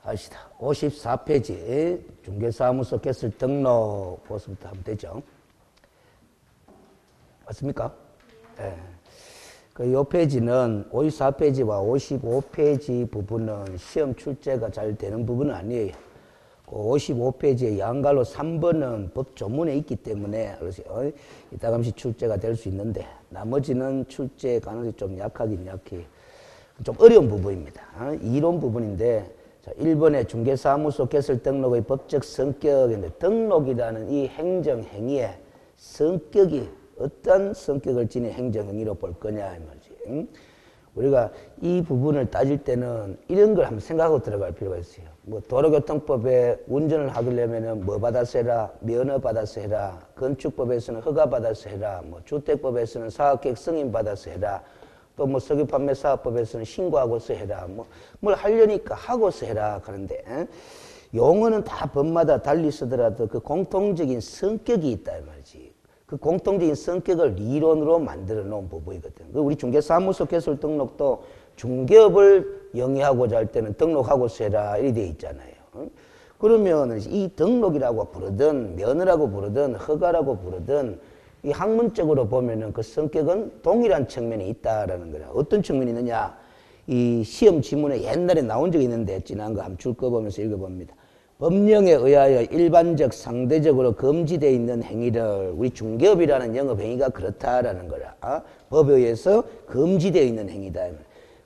합시다. 54페이지 중개사무소 개설 등록 보수부터 하면 되죠. 맞습니까? 네. 요 페이지는 54페이지와 55페이지 부분은 시험 출제가 잘 되는 부분은 아니에요. 55페이지의 양갈로 3번은 법 조문에 있기 때문에 이따금씩 출제가 될 수 있는데 나머지는 출제 가능성이 좀 약하긴 약해요. 좀 어려운 부분입니다. 이론 부분인데 자, 1번의 중개사무소 개설 등록의 법적 성격인데 등록이라는 이 행정행위의 성격이 어떤 성격을 지닌 행정행위로 볼 거냐 이 말이지. 우리가 이 부분을 따질 때는 이런 걸 한번 생각하고 들어갈 필요가 있어요. 뭐 도로교통법에 운전을 하려면은 뭐 받아서 해라, 면허 받아서 해라, 건축법에서는 허가 받아서 해라, 뭐 주택법에서는 사업계획 승인 받아서 해라, 또 뭐 석유판매사업법에서는 신고하고서 해라, 뭘 하려니까 하고서 해라 그런데 용어는 다 법마다 달리 쓰더라도 그 공통적인 성격이 있다 이 말이지. 그 공통적인 성격을 이론으로 만들어 놓은 부분이거든. 우리 중개사무소 개설 등록도 중개업을 영위하고자 할 때는 등록하고서 해라 이렇게 되어 있잖아요. 그러면 이 등록이라고 부르든 면허라고 부르든 허가라고 부르든 이 학문적으로 보면은 그 성격은 동일한 측면이 있다라는 거야. 어떤 측면이 있느냐? 이 시험 지문에 옛날에 나온 적이 있는데 지난 거 한번 줄 거 보면서 읽어봅니다. 법령에 의하여 일반적 상대적으로 금지되어 있는 행위를 우리 중개업이라는 영업행위가 그렇다라는 거라. 법에 의해서 금지되어 있는 행위다.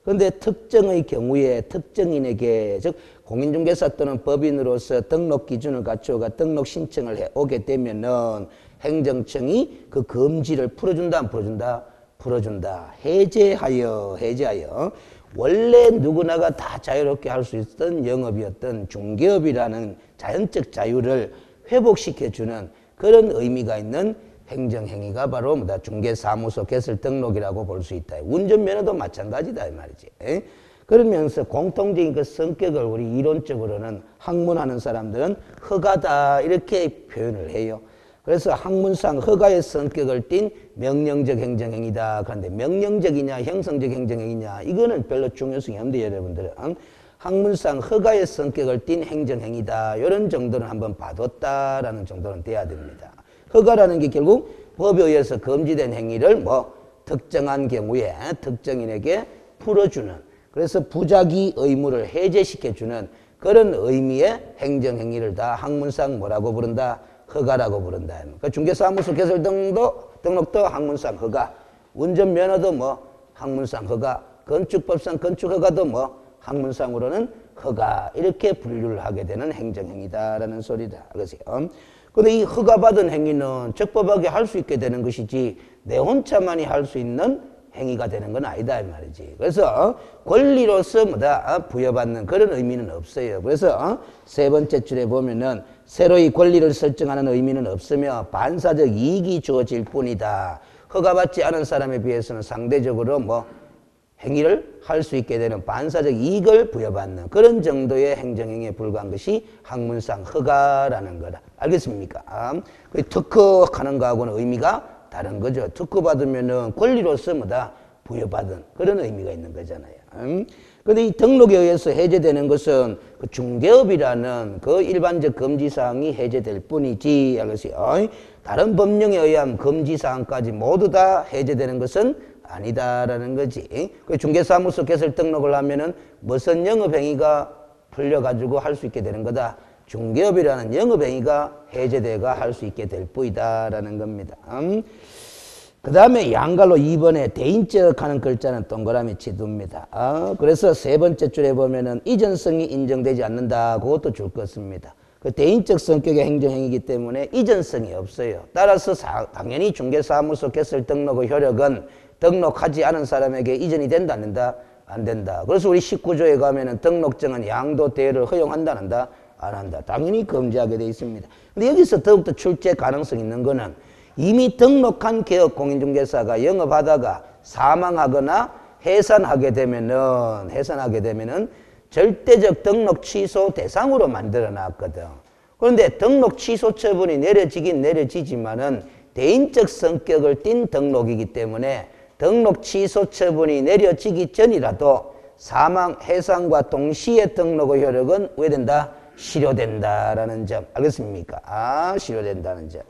그런데 특정의 경우에 특정인에게 즉 공인중개사 또는 법인으로서 등록 기준을 갖추어가 등록 신청을 해 오게 되면은 행정청이 그 금지를 풀어준다 안 풀어준다? 풀어준다. 해제하여 원래 누구나가 다 자유롭게 할 수 있었던 영업이었던 중개업이라는 자연적 자유를 회복시켜주는 그런 의미가 있는 행정행위가 바로 뭐다? 중개사무소 개설 등록이라고 볼 수 있다. 운전면허도 마찬가지다 이 말이지. 그러면서 공통적인 그 성격을 우리 이론적으로는 학문하는 사람들은 허가다 이렇게 표현을 해요. 그래서 학문상 허가의 성격을 띤 명령적 행정행위다. 그런데 명령적이냐 형성적 행정행위냐 이거는 별로 중요성이 없는데 여러분들은 학문상 허가의 성격을 띤 행정행위다. 이런 정도는 한번 봐뒀다라는 정도는 돼야 됩니다. 허가라는 게 결국 법에 의해서 금지된 행위를 뭐 특정한 경우에 특정인에게 풀어주는 그래서 부작위 의무를 해제시켜주는 그런 의미의 행정행위를 다 학문상 뭐라고 부른다? 허가라고 부른다. 그러니까 중개사무소 개설 등록도 학문상 허가, 운전면허도 뭐 학문상 허가, 건축법상 건축허가도 뭐 학문상으로는 허가 이렇게 분류를 하게 되는 행정행위다라는 소리다. 그러세요. 그런데 이 허가받은 행위는 적법하게 할 수 있게 되는 것이지 내 혼자만이 할 수 있는 행위가 되는 건 아니다 이 말이지. 그래서 권리로서 뭐다 부여받는 그런 의미는 없어요. 그래서 세 번째 줄에 보면은 새로이 권리를 설정하는 의미는 없으며 반사적 이익이 주어질 뿐이다. 허가받지 않은 사람에 비해서는 상대적으로 뭐 행위를 할 수 있게 되는 반사적 이익을 부여받는 그런 정도의 행정행위에 불과한 것이 학문상 허가라는 거다. 알겠습니까? 특허하는 거하고는 의미가 다른 거죠. 특허받으면은 권리로서 뭐다? 부여받은 그런 의미가 있는 거잖아요. 그런데 이 등록에 의해서 해제되는 것은 그 중개업이라는 그 일반적 금지사항이 해제될 뿐이지. 알겠어요? 다른 법령에 의한 금지사항까지 모두 다 해제되는 것은 아니다라는 거지. 그 중개사무소 개설 등록을 하면은 무슨 영업행위가 풀려가지고 할 수 있게 되는 거다. 중개업이라는 영업행위가 해제돼가 할 수 있게 될 뿐이다라는 겁니다. 그 다음에 양갈로 2번에 대인적 하는 글자는 동그라미 치둡니다. 그래서 세 번째 줄에 보면은 이전성이 인정되지 않는다. 그것도 줄 것입니다. 그 대인적 성격의 행정행위이기 때문에 이전성이 없어요. 따라서 당연히 중개사무소 개설 등록의 효력은 등록하지 않은 사람에게 이전이 된다 안 된다? 안 된다. 그래서 우리 19조에 가면은 등록증은 양도 대여를 허용한다 안 한다? 안 한다. 당연히 금지하게 되어 있습니다. 근데 여기서 더욱더 출제 가능성이 있는 거는 이미 등록한 개업 공인중개사가 영업하다가 사망하거나 해산하게 되면은 절대적 등록 취소 대상으로 만들어 놨거든. 그런데 등록 취소 처분이 내려지긴 내려지지만은 대인적 성격을 띤 등록이기 때문에 등록 취소 처분이 내려지기 전이라도 사망, 해상과 동시에 등록의 효력은 왜 된다? 실효된다라는 점. 알겠습니까? 실효된다는 점.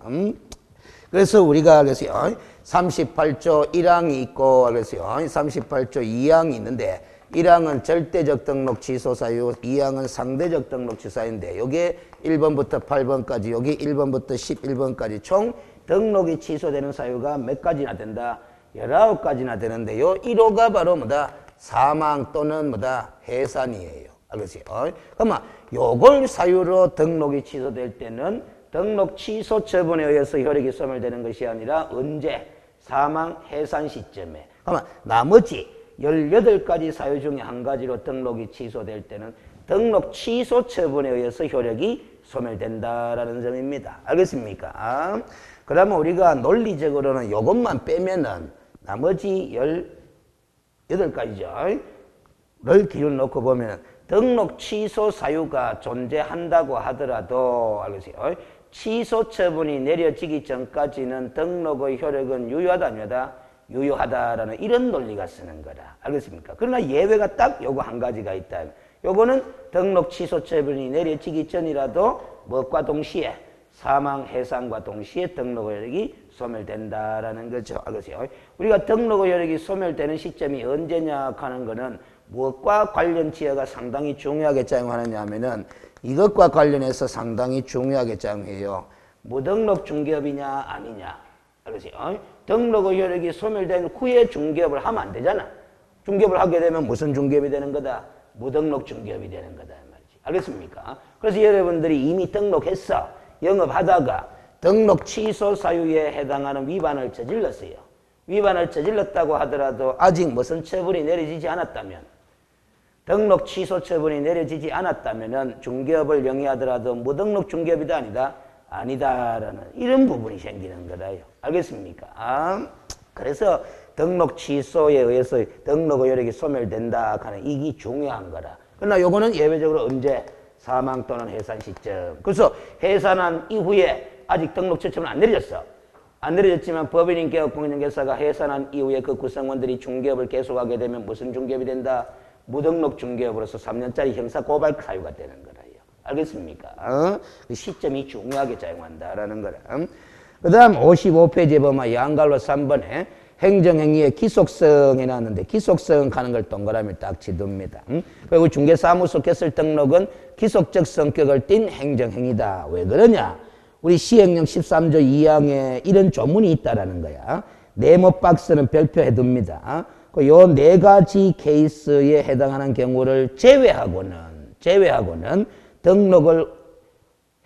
그래서 우리가 그랬어요. 38조 1항이 있고 그랬어요. 38조 2항이 있는데 1항은 절대적 등록 취소 사유, 2항은 상대적 등록 취소 사유인데 요게 1번부터 8번까지, 여기 1번부터 11번까지 총 등록이 취소되는 사유가 몇 가지나 된다? 19가지나 되는데 요 1호가 바로 뭐다? 사망 또는 뭐다? 해산이에요. 알겠어요? 그러면 요걸 사유로 등록이 취소될 때는 등록 취소 처분에 의해서 효력이 소멸되는 것이 아니라 언제? 사망, 해산 시점에. 그러면 나머지 18가지 사유 중에 한 가지로 등록이 취소될 때는 등록 취소 처분에 의해서 효력이 소멸된다라는 점입니다. 알겠습니까? 그러면 우리가 논리적으로는 요것만 빼면은 나머지 18가지죠. 를 기준 놓고 보면은 등록 취소 사유가 존재한다고 하더라도 알겠어요? 취소 처분이 내려지기 전까지는 등록의 효력은 유효하다 아니하다? 유효하다라는 이런 논리가 쓰는 거다. 알겠습니까? 그러나 예외가 딱 요거 한 가지가 있다. 요거는 등록 취소 처분이 내려지기 전이라도 무엇과 동시에 사망, 해상과 동시에 등록의 효력이 소멸된다라는 거죠. 알겠어요? 우리가 등록의 효력이 소멸되는 시점이 언제냐 하는 거는 무엇과 관련 지어가 상당히 중요하게 작용하느냐 하면은 이것과 관련해서 상당히 중요하게 작용해요. 무등록 중개업이냐 아니냐. 알겠어요? 등록의 효력이 소멸된 후에 중개업을 하면 안 되잖아. 중개업을 하게 되면 무슨 중개업이 되는 거다? 무등록 중개업이 되는 거다 말이지. 알겠습니까? 그래서 여러분들이 이미 등록했어. 영업하다가 등록 취소 사유에 해당하는 위반을 저질렀어요. 위반을 저질렀다고 하더라도 아직 무슨 처분이 내려지지 않았다면, 등록 취소 처분이 내려지지 않았다면은 중개업을 영위하더라도 무등록 중개업이다 아니다? 아니다라는 이런 부분이 생기는 거다요. 알겠습니까? 그래서 등록 취소에 의해서 등록의 효력이 소멸된다 하는 이게 중요한 거라. 그러나 요거는 예외적으로 언제? 사망 또는 해산 시점. 그래서 해산한 이후에 아직 등록 처분은 안 내려졌어. 안 내려졌지만 법인인께와 공인중개사가 해산한 이후에 그 구성원들이 중개업을 계속하게 되면 무슨 중개업이 된다? 무등록 중개업으로서 3년짜리 형사 고발 사유가 되는 거라요. 알겠습니까? 그 시점이 중요하게 작용한다라는 거라. 그 다음 55페이지에 보면 양갈로 3번에 행정행위의 기속성이 나왔는데 기속성 하는 걸 동그라미 딱 지둡니다. 그리고 중개사무소 개설 등록은 기속적 성격을 띤 행정행위다. 왜 그러냐? 우리 시행령 13조 2항에 이런 조문이 있다라는 거야. 네모박스는 별표해둡니다. 요 네 가지 케이스에 해당하는 경우를 제외하고는 등록을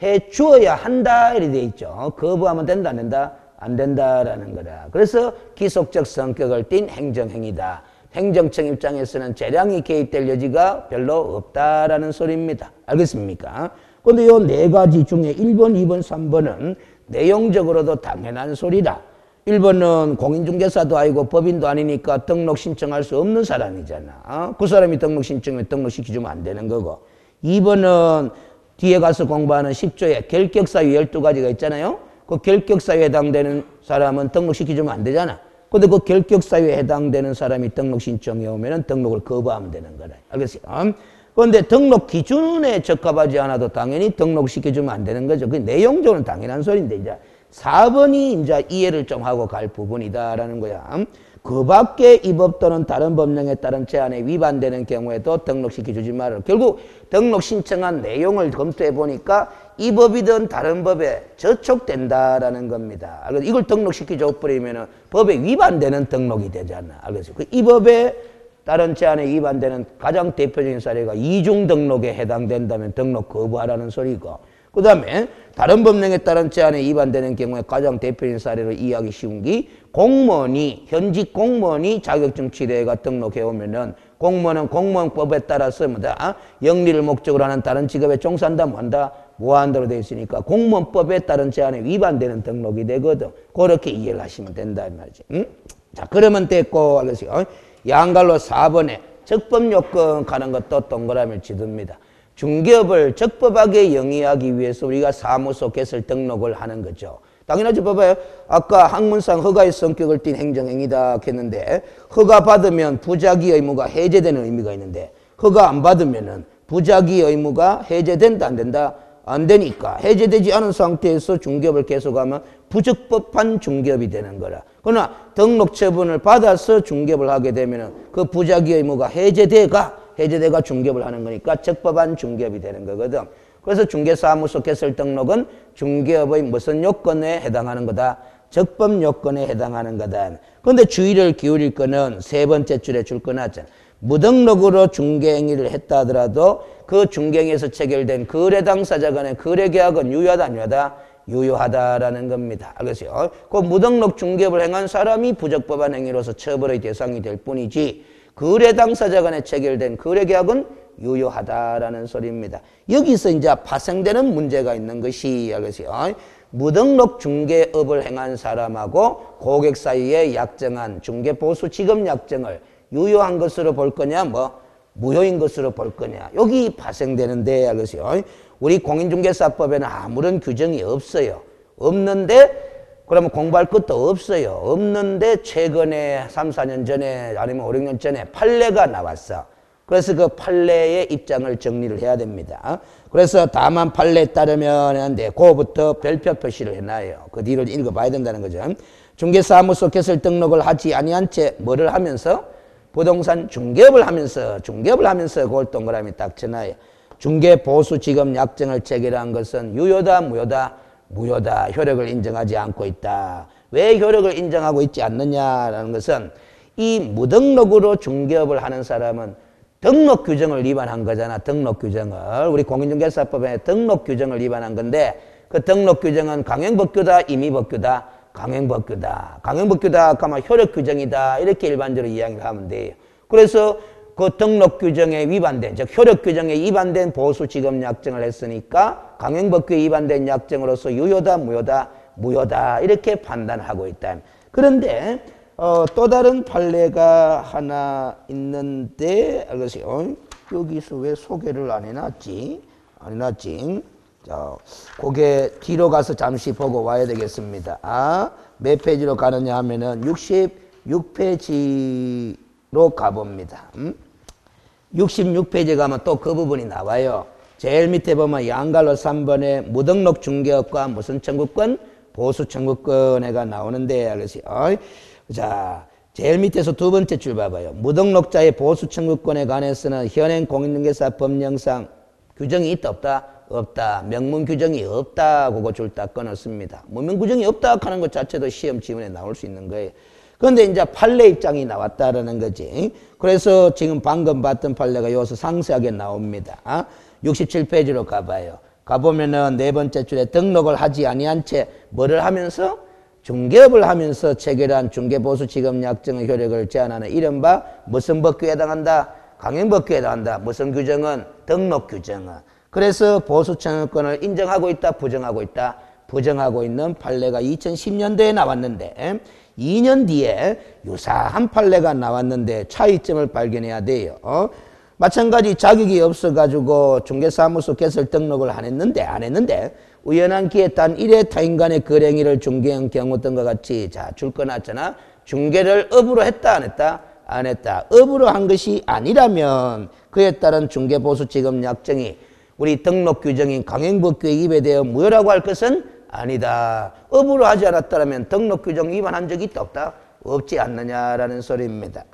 해 주어야 한다 이렇게 돼 있죠. 거부하면 된다 안 된다? 안 된다라는 거다. 그래서 기속적 성격을 띤 행정행위다. 행정청 입장에서는 재량이 개입될 여지가 별로 없다라는 소리입니다. 알겠습니까? 그런데 요 네 가지 중에 1번, 2번, 3번은 내용적으로도 당연한 소리다. 1번은 공인중개사도 아니고 법인도 아니니까 등록 신청할 수 없는 사람이잖아. 그 사람이 등록 신청을 등록시켜주면 안 되는 거고. 2번은 뒤에 가서 공부하는 10조에 결격사유 12가지가 있잖아요. 그 결격사유에 해당되는 사람은 등록시켜주면 안 되잖아. 근데 그 결격사유에 해당되는 사람이 등록 신청해 오면은 등록을 거부하면 되는 거다. 알겠어요? 그런데 등록 기준에 적합하지 않아도 당연히 등록시켜주면 안 되는 거죠. 그 내용적으로는 당연한 소리인데, 이제 4번이 이제 이해를 좀 하고 갈 부분이다라는 거야. 그 밖에 이 법 또는 다른 법령에 따른 제한에 위반되는 경우에도 등록시켜주지 말아라. 결국 등록 신청한 내용을 검토해 보니까 이 법이든 다른 법에 저촉된다라는 겁니다. 알겠죠? 이걸 등록시켜줘 버리면은 법에 위반되는 등록이 되잖아. 알겠죠? 이 법에 다른 제한에 위반되는 가장 대표적인 사례가 이중 등록에 해당된다면 등록 거부하라는 소리고, 그 다음에 다른 법령에 따른 제한에 위반되는 경우에 가장 대표적인 사례로 이해하기 쉬운 게 공무원이, 현직 공무원이 자격증 취득해가 등록해 오면은 공무원은 공무원법에 따라서 뭐다? 영리를 목적으로 하는 다른 직업에 종사한다, 뭐한다? 무한대로 되어 있으니까 공무원법에 따른 제한에 위반되는 등록이 되거든. 그렇게 이해를 하시면 된다, 이 말이지. 응? 자, 그러면 됐고, 알겠어요? 양갈로 4번에 적법요건 가는 것도 동그라미를 지듭니다. 중개업을 적법하게 영위하기 위해서 우리가 사무소 개설 등록을 하는 거죠. 당연하죠. 봐봐요. 아까 학문상 허가의 성격을 띤 행정행위다 했는데 허가 받으면 부작위 의무가 해제되는 의미가 있는데 허가 안 받으면은 부작위 의무가 해제된다 안 된다? 안 되니까 해제되지 않은 상태에서 중개업을 계속하면 부적법한 중개업이 되는 거라. 그러나 등록 처분을 받아서 중개업을 하게 되면은 그 부작위 의무가 해제돼가 중개업을 하는 거니까 적법한 중개업이 되는 거거든. 그래서 중개사무소 개설 등록은 중개업의 무슨 요건에 해당하는 거다? 적법 요건에 해당하는 거다. 그런데 주의를 기울일 거는 세 번째 줄에 줄 거 나왔잖아. 무등록으로 중개행위를 했다 하더라도 그 중개행위에서 체결된 거래 당사자 간의 거래계약은 유효하다 안 유효하다? 유효하다라는 겁니다. 알겠어요? 그 무등록 중개업을 행한 사람이 부적법한 행위로서 처벌의 대상이 될 뿐이지 거래 당사자 간에 체결된 거래계약은 유효하다라는 소리입니다. 여기서 이제 파생되는 문제가 있는 것이 알겠어요? 무등록 중개업을 행한 사람하고 고객 사이에 약정한 중개보수 지급 약정을 유효한 것으로 볼 거냐 무효인 것으로 볼 거냐 여기 파생되는데 알겠어요? 우리 공인중개사법에는 아무런 규정이 없어요. 없는데 그러면 공부할 것도 없어요. 없는데 최근에 3, 4년 전에 아니면 5, 6년 전에 판례가 나왔어. 그래서 그 판례의 입장을 정리를 해야 됩니다. 그래서 다만 판례에 따르면 하는데 그거부터 별표 표시를 해놔요. 그 뒤를 읽어봐야 된다는 거죠. 중개사무소 개설 등록을 하지 아니한 채 뭐를 하면서 부동산 중개업을 하면서 그걸 동그라미 딱 쳐놔요. 중개보수지급 약정을 체결한 것은 유효다 무효다? 무효다. 효력을 인정하지 않고 있다. 왜 효력을 인정하고 있지 않느냐라는 것은 이 무등록으로 중개업을 하는 사람은 등록 규정을 위반한 거잖아. 등록 규정을. 우리 공인중개사법에 등록 규정을 위반한 건데 그 등록 규정은 강행법규다 임의법규다? 강행법규다. 강행법규다 하면 효력 규정이다. 이렇게 일반적으로 이야기를 하면 돼요. 그래서 그 등록 규정에 위반된, 즉 효력 규정에 위반된 보수지급 약정을 했으니까 강행법규에 위반된 약정으로서 유효다 무효다? 무효다. 이렇게 판단하고 있다. 그런데 또 다른 판례가 하나 있는데 알겠어요? 여기서 왜 소개를 안 해놨지? 자, 그게 뒤로 가서 잠시 보고 와야 되겠습니다. 몇 페이지로 가느냐 하면은 66페이지로 가봅니다. 66페이지 가면 또 그 부분이 나와요. 제일 밑에 보면 양갈로 3번에 무등록 중개업과 무슨 청구권? 보수 청구권에가 나오는데 알겠어요? 자, 제일 밑에서 두 번째 줄 봐봐요. 무등록자의 보수 청구권에 관해서는 현행 공인중개사 법령상 규정이 있다 없다? 없다. 명문 규정이 없다. 그거 줄 딱 끊었습니다. 무명 규정이 없다 하는 것 자체도 시험 지문에 나올 수 있는 거예요. 그런데 이제 판례 입장이 나왔다라는 거지. 그래서 지금 방금 봤던 판례가 여기서 상세하게 나옵니다. 67페이지로 가봐요. 가보면은 네 번째 줄에 등록을 하지 아니한 채 뭐를 하면서? 중개업을 하면서 체결한 중개보수지급약정의 효력을 제한하는 이른바 무슨 법규에 해당한다? 강행법규에 해당한다. 무슨 규정은? 등록 규정은. 그래서 보수청구권을 인정하고 있다, 부정하고 있다? 부정하고 있는 판례가 2010년도에 나왔는데 2년 뒤에 유사한 판례가 나왔는데 차이점을 발견해야 돼요. 마찬가지 자격이 없어가지고 중개사무소 개설 등록을 안 했는데 우연한 기회에 단 1회 타인 간의 거래행위를 중개한 경우 등과 같이 자, 줄 거 놨잖아. 중개를 업으로 했다 안 했다? 안 했다. 업으로 한 것이 아니라면 그에 따른 중개보수지급 약정이 우리 등록 규정인 강행법규에 위배되어 무효라고 할 것은 아니다. 업으로 하지 않았다면 등록 규정 위반한 적이 있다 없다? 없지 않느냐라는 소리입니다.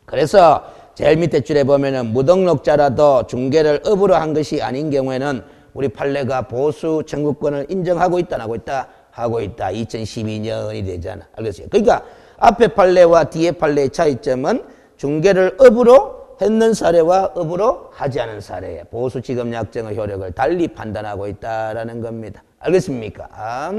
그래서 제일 밑에 줄에 보면은 무등록자라도 중개를 업으로 한 것이 아닌 경우에는 우리 판례가 보수 청구권을 인정하고 있다 안 하고 있다? 하고 있다. 2012년이 되잖아. 알겠어요? 그러니까 앞에 판례와 뒤에 판례의 차이점은 중개를 업으로 했는 사례와 업으로 하지 않은 사례에 보수지급약정의 효력을 달리 판단하고 있다라는 겁니다. 알겠습니까?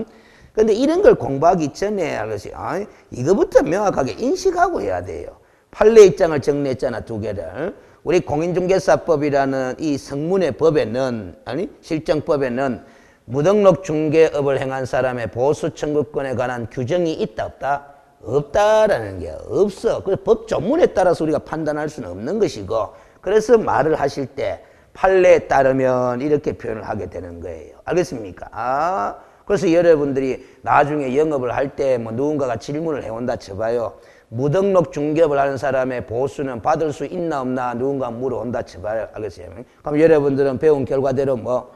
그런데 이런 걸 공부하기 전에 알겠어요? 이거부터 명확하게 인식하고 해야 돼요. 판례 입장을 정리했잖아, 두 개를. 우리 공인중개사법이라는 이 성문의 법에는, 실정법에는 무등록 중개업을 행한 사람의 보수청구권에 관한 규정이 있다, 없다? 없다라는 게 없어. 그래서 법 조문에 따라서 우리가 판단할 수는 없는 것이고, 그래서 말을 하실 때 판례에 따르면 이렇게 표현을 하게 되는 거예요. 알겠습니까? 그래서 여러분들이 나중에 영업을 할 때 뭐 누군가가 질문을 해온다 쳐봐요. 무등록 중개업을 하는 사람의 보수는 받을 수 있나 없나 누군가 물어온다 쳐봐요. 알겠어요? 그럼 여러분들은 배운 결과대로 뭐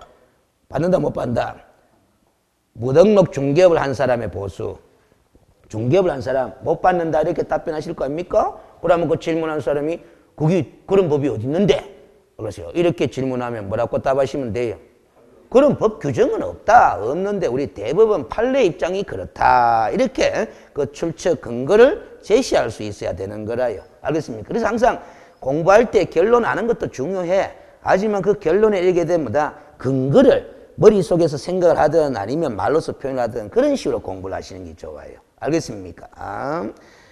받는다 못 받는다? 무등록 중개업을 한 사람의 보수, 중개업을 한 사람 못 받는다 이렇게 답변하실 거 아닙니까? 그러면 그 질문한 사람이 그런 법이 어디 있는데? 그러세요. 이렇게 질문하면 뭐라고 답하시면 돼요? 그런 법 규정은 없다. 없는데 우리 대법원 판례 입장이 그렇다. 이렇게 그 출처 근거를 제시할 수 있어야 되는 거라요. 알겠습니까? 그래서 항상 공부할 때 결론 아는 것도 중요해. 하지만 그 결론에 이르게 되면 근거를 머릿속에서 생각을 하든 아니면 말로서 표현을 하든 그런 식으로 공부를 하시는 게 좋아요. 알겠습니까?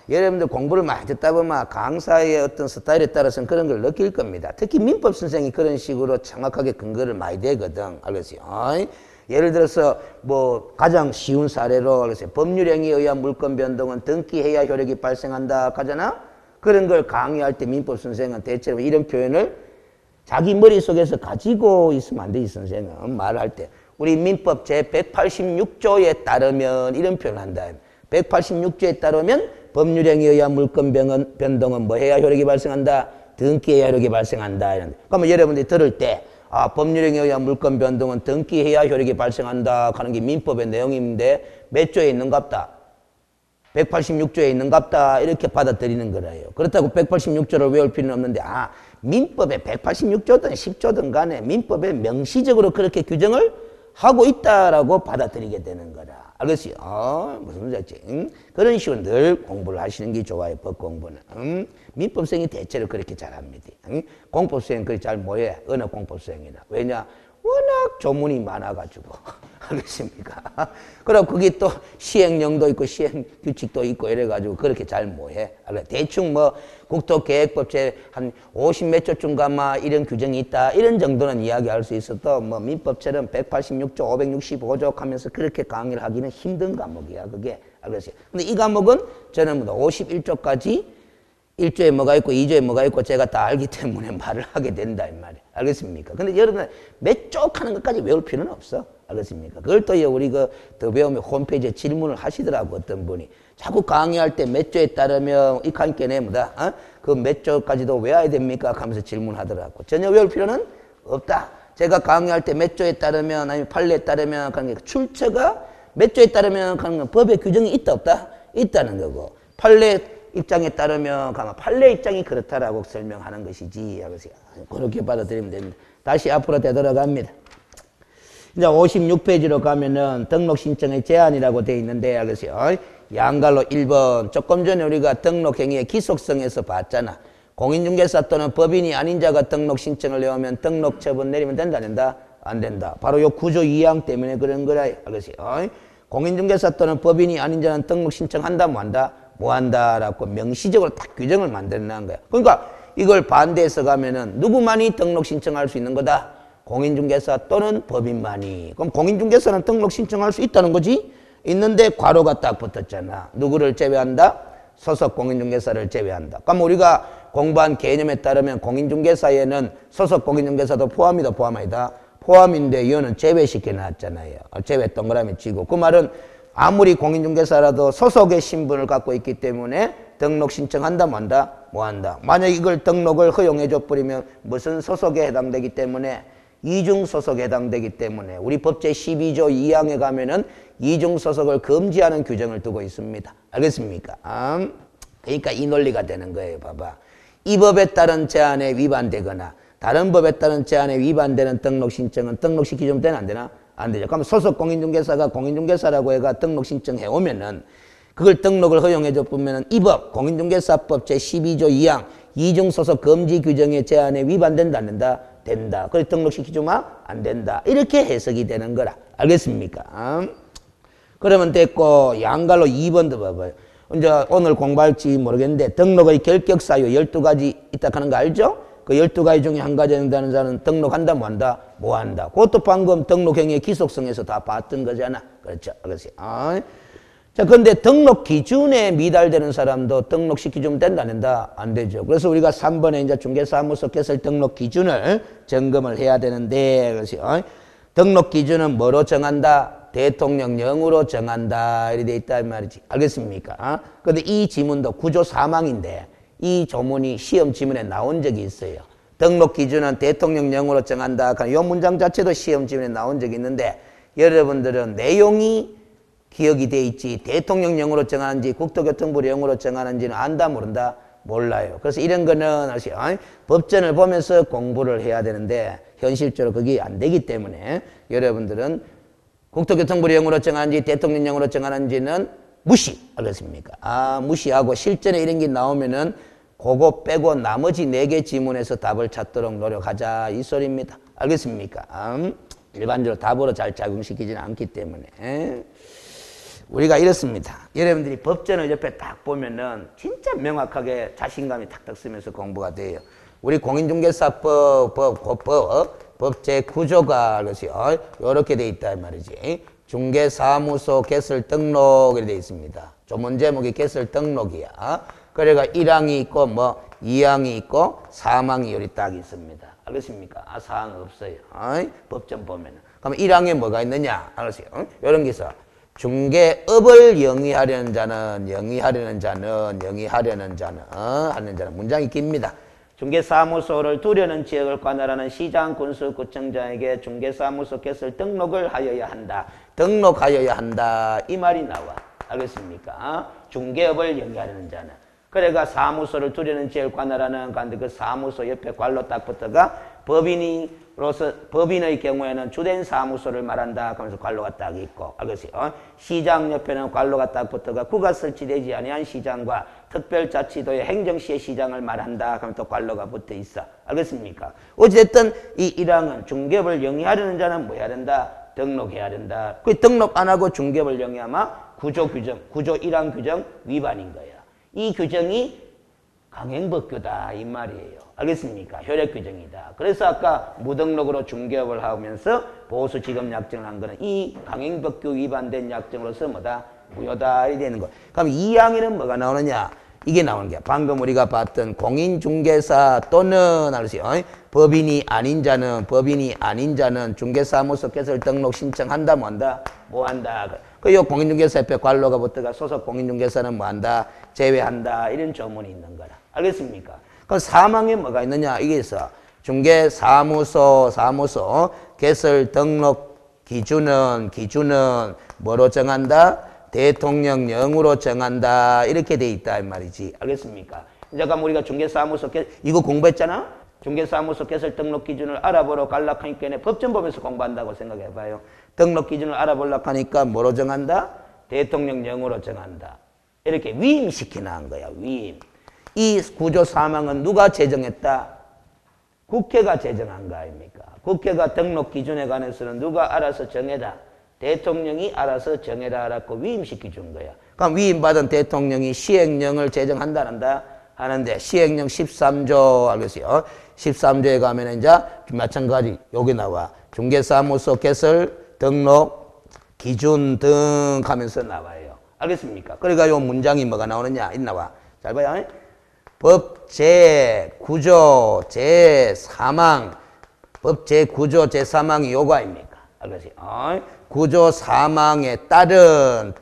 여러분들 공부를 많이 듣다 보면 강사의 어떤 스타일에 따라서는 그런 걸 느낄 겁니다. 특히 민법 선생이 그런 식으로 정확하게 근거를 많이 대거든. 알겠어요? 예를 들어서 뭐 가장 쉬운 사례로 알겠어요? 법률행위에 의한 물권 변동은 등기해야 효력이 발생한다 하잖아. 그런 걸 강의할 때 민법 선생은 대체로 이런 표현을 자기 머릿속에서 가지고 있으면 안 되지. 선생은 말할 때 우리 민법 제186조에 따르면 이런 표현을 한다. 186조에 따르면 법률행위에 의한 물권 변동은 뭐 해야 효력이 발생한다? 등기해야 효력이 발생한다. 이런데. 그러면 여러분들이 들을 때 법률행위에 의한 물권 변동은 등기해야 효력이 발생한다 하는 게 민법의 내용인데 몇 조에 있는갑다? 186조에 있는갑다. 이렇게 받아들이는 거라요. 그렇다고 186조를 외울 필요는 없는데 민법에 186조든 10조든 간에 민법에 명시적으로 그렇게 규정을 하고 있다라고 받아들이게 되는 거라. 알겠어요? 무슨 문제 있지? 그런 식으로 늘 공부를 하시는 게 좋아요. 법 공부는. 민법생이 대체로 그렇게 잘합니다. 공법생은 그렇게 잘 뭐해? 언어 공법생이라. 왜냐? 워낙 조문이 많아가지고. 알겠습니까? 그럼 그게 또 시행령도 있고 시행규칙도 있고 이래가지고 그렇게 잘 뭐해? 대충 뭐 국토계획법 한 50몇 조쯤 가마 이런 규정이 있다. 이런 정도는 이야기할 수 있어도 뭐 민법처럼 186조, 565조 하면서 그렇게 강의를 하기는 힘든 과목이야. 그게. 알겠어요? 근데 이 과목은 저는 뭐 51조까지 1조에 뭐가 있고 2조에 뭐가 있고 제가 다 알기 때문에 말을 하게 된다 이 말이에요. 알겠습니까? 근데 여러분 몇 쪽 하는 것까지 외울 필요는 없어. 알겠습니까? 그걸 또 우리 더 배우면 홈페이지에 질문을 하시더라고. 어떤 분이 자꾸 강의할 때 몇 조에 따르면 이 관계네 뭐다. 그 몇 조까지도 외워야 됩니까? 하면서 질문하더라고. 전혀 외울 필요는 없다. 제가 강의할 때 몇 조에 따르면 아니면 판례에 따르면 하는 게 출처가 몇 조에 따르면 하는 건 법의 규정이 있다 없다? 있다는 거고 판례 입장에 따르면 판례 입장이 그렇다라고 설명하는 것이지. 그렇게 받아들이면 됩니다. 다시 앞으로 되돌아갑니다. 이제 56페이지로 가면은 등록 신청의 제한이라고 되어 있는데 알겠어요? 양갈로 1번. 조금 전에 우리가 등록 행위의 기속성에서 봤잖아. 공인중개사 또는 법인이 아닌 자가 등록 신청을 내오면 등록 처분 내리면 된다 안 된다? 안 된다. 바로 요 구조 2항 때문에 그런 거라. 알겠어요? 공인중개사 또는 법인이 아닌 자는 등록 신청한다 뭐 한다? 뭐 한다라고 명시적으로 딱 규정을 만들어놓은 거야. 그러니까 이걸 반대해서 가면은 누구만이 등록 신청할 수 있는 거다? 공인중개사 또는 법인만이. 그럼 공인중개사는 등록 신청할 수 있다는 거지? 있는데 괄호가 딱 붙었잖아. 누구를 제외한다? 소속 공인중개사를 제외한다. 그럼 우리가 공부한 개념에 따르면 공인중개사에는 소속 공인중개사도 포함이다 포함 아니다? 포함인데 이거는 제외시켜 놨잖아요. 제외 동그라미 치고. 그 말은 아무리 공인중개사라도 소속의 신분을 갖고 있기 때문에 등록 신청한다 뭐 한다? 뭐 한다. 만약 이걸 등록을 허용해줘 버리면 무슨 소속에 해당되기 때문에 이중소속에 해당되기 때문에 우리 법 제12조 2항에 가면은 이중소속을 금지하는 규정을 두고 있습니다. 알겠습니까? 그러니까 이 논리가 되는 거예요. 봐봐. 이 법에 따른 제한에 위반되거나 다른 법에 따른 제한에 위반되는 등록 신청은 등록시키면 되나 안 되나? 안 되죠. 그럼 소속 공인중개사가 공인중개사라고 해가 등록 신청해 오면은 그걸 등록을 허용해줘 보면은 이 법, 공인중개사법 제12조 2항 이중소속 금지 규정의 제한에 위반된다 안 된다? 된다. 그래서 등록시키지마? 안 된다. 이렇게 해석이 되는 거라. 알겠습니까? 그러면 됐고 양갈로 2번도 봐봐요. 이제 오늘 공부할지 모르겠는데 등록의 결격사유 12가지 있다 하는 거 알죠? 그 12가지 중에 한 가지 된다는 자는 등록한다 뭐 한다? 뭐 한다. 그것도 방금 등록행위의 기속성에서 다 봤던 거잖아. 그렇죠? 알겠어요? 자, 근데 등록 기준에 미달되는 사람도 등록시키주면 된다, 안 된다? 안 되죠. 그래서 우리가 3번에 이제 중개사무소 개설 등록 기준을 점검을 해야 되는데, 그래서 등록 기준은 뭐로 정한다? 대통령령으로 정한다. 이렇게 돼 있다 말이지. 알겠습니까? 근데 이 지문도 구조 사망인데 이 조문이 시험 지문에 나온 적이 있어요. 등록 기준은 대통령령으로 정한다. 이 문장 자체도 시험 지문에 나온 적이 있는데 여러분들은 내용이 기억이 돼 있지 대통령령으로 정하는지 국토교통부령으로 정하는지는 안다 모른다? 몰라요. 그래서 이런 거는 법전을 보면서 공부를 해야 되는데 현실적으로 그게 안 되기 때문에 여러분들은 국토교통부령으로 정하는지 대통령령으로 정하는지는 무시. 알겠습니까? 무시하고 실전에 이런 게 나오면은 그거 빼고 나머지 4개 지문에서 답을 찾도록 노력하자 이 소리입니다. 알겠습니까? 일반적으로 답으로 잘 작용시키지는 않기 때문에 우리가 이렇습니다. 여러분들이 법전을 옆에 딱 보면은 진짜 명확하게 자신감이 탁탁 쓰면서 공부가 돼요. 우리 공인중개사법 법 제9조가 이렇게 돼 있다 말이지. 중개사무소 개설 등록 이렇게 돼 있습니다. 조문 제목이 개설 등록이야. 그래가 1항이 있고 2항이 있고 3항이 여기 딱 있습니다. 알겠습니까? 사항 없어요. 법전 보면은. 그럼 1항에 뭐가 있느냐? 알았어요. 이런 게 있어. 중개업을 영위하려는 자는 하는 자는 문장이 깁니다. 중개사무소를 두려는 지역을 관할하는 시장, 군수, 구청장에게 중개사무소 개설 등록을 하여야 한다. 등록하여야 한다. 이 말이 나와. 알겠습니까? 중개업을 영위하려는 자는. 그래가 사무소를 두려는 지역을 관할하는 간데 그 사무소 옆에 괄로 딱 붙어가 법인의 경우에는 주된 사무소를 말한다. 그러면서 괄로가 딱 있고. 알겠어요? 시장 옆에는 괄로가 딱 붙어가 구가 설치되지 아니한 시장과 특별자치도의 행정시의 시장을 말한다. 그러면 또 괄로가 붙어 있어. 알겠습니까? 어쨌든 이 1항은 중개업을 영위하려는 자는 뭐 해야 된다? 등록해야 된다. 그 등록 안 하고 중개업을 영위하면 구조 1항 규정 위반인 거야. 이 규정이 강행법규다 이 말이에요. 알겠습니까? 효력 규정이다. 그래서 아까 무등록으로 중개업을 하면서 보수 지급 약정을 한 거는 이 강행법규 위반된 약정으로서 뭐다? 무효다 이 되는 거. 그럼 2항에는 뭐가 나오느냐? 이게 나오는 거야. 방금 우리가 봤던 공인중개사 또는 법인이 아닌 자는 중개사무소 개설 등록 신청한다 뭐한다? 뭐한다. 요 공인중개사 옆에 괄로가 붙어가 소속 공인중개사는 뭐한다? 제외한다. 이런 조문이 있는 거라. 알겠습니까? 그럼 3항에 뭐가 있느냐? 이게 있어. 중개사무소 개설 등록 기준은 뭐로 정한다? 대통령령으로 정한다. 이렇게 돼 있다 이 말이지. 알겠습니까? 잠깐 우리가 중개사무소 이거 공부했잖아? 중개사무소 개설 등록 기준을 알아보러 갈락하니까 법전 보면서 공부한다고 생각해봐요. 등록 기준을 알아보려고 하니까 뭐로 정한다? 대통령령으로 정한다. 이렇게 위임시키는 거야. 위임. 이 구조 사망은 누가 제정했다? 국회가 제정한 거 아닙니까? 국회가 등록 기준에 관해서는 누가 알아서 정해라? 대통령이 알아서 정해라라고 위임시켜 준 거야. 그럼 위임받은 대통령이 시행령을 제정한다 하는데 시행령 13조 알겠어요? 13조에 가면 이제 마찬가지 여기 나와. 중개사무소 개설 등록 기준 등 하면서 나와요. 알겠습니까? 그러니까 요 문장이 뭐가 나오느냐? 이 나와. 잘 봐요. 법 제9조 제3항 법 제9조 제3항이 요거 아닙니까? 알겠어요? 구조 3항에 따른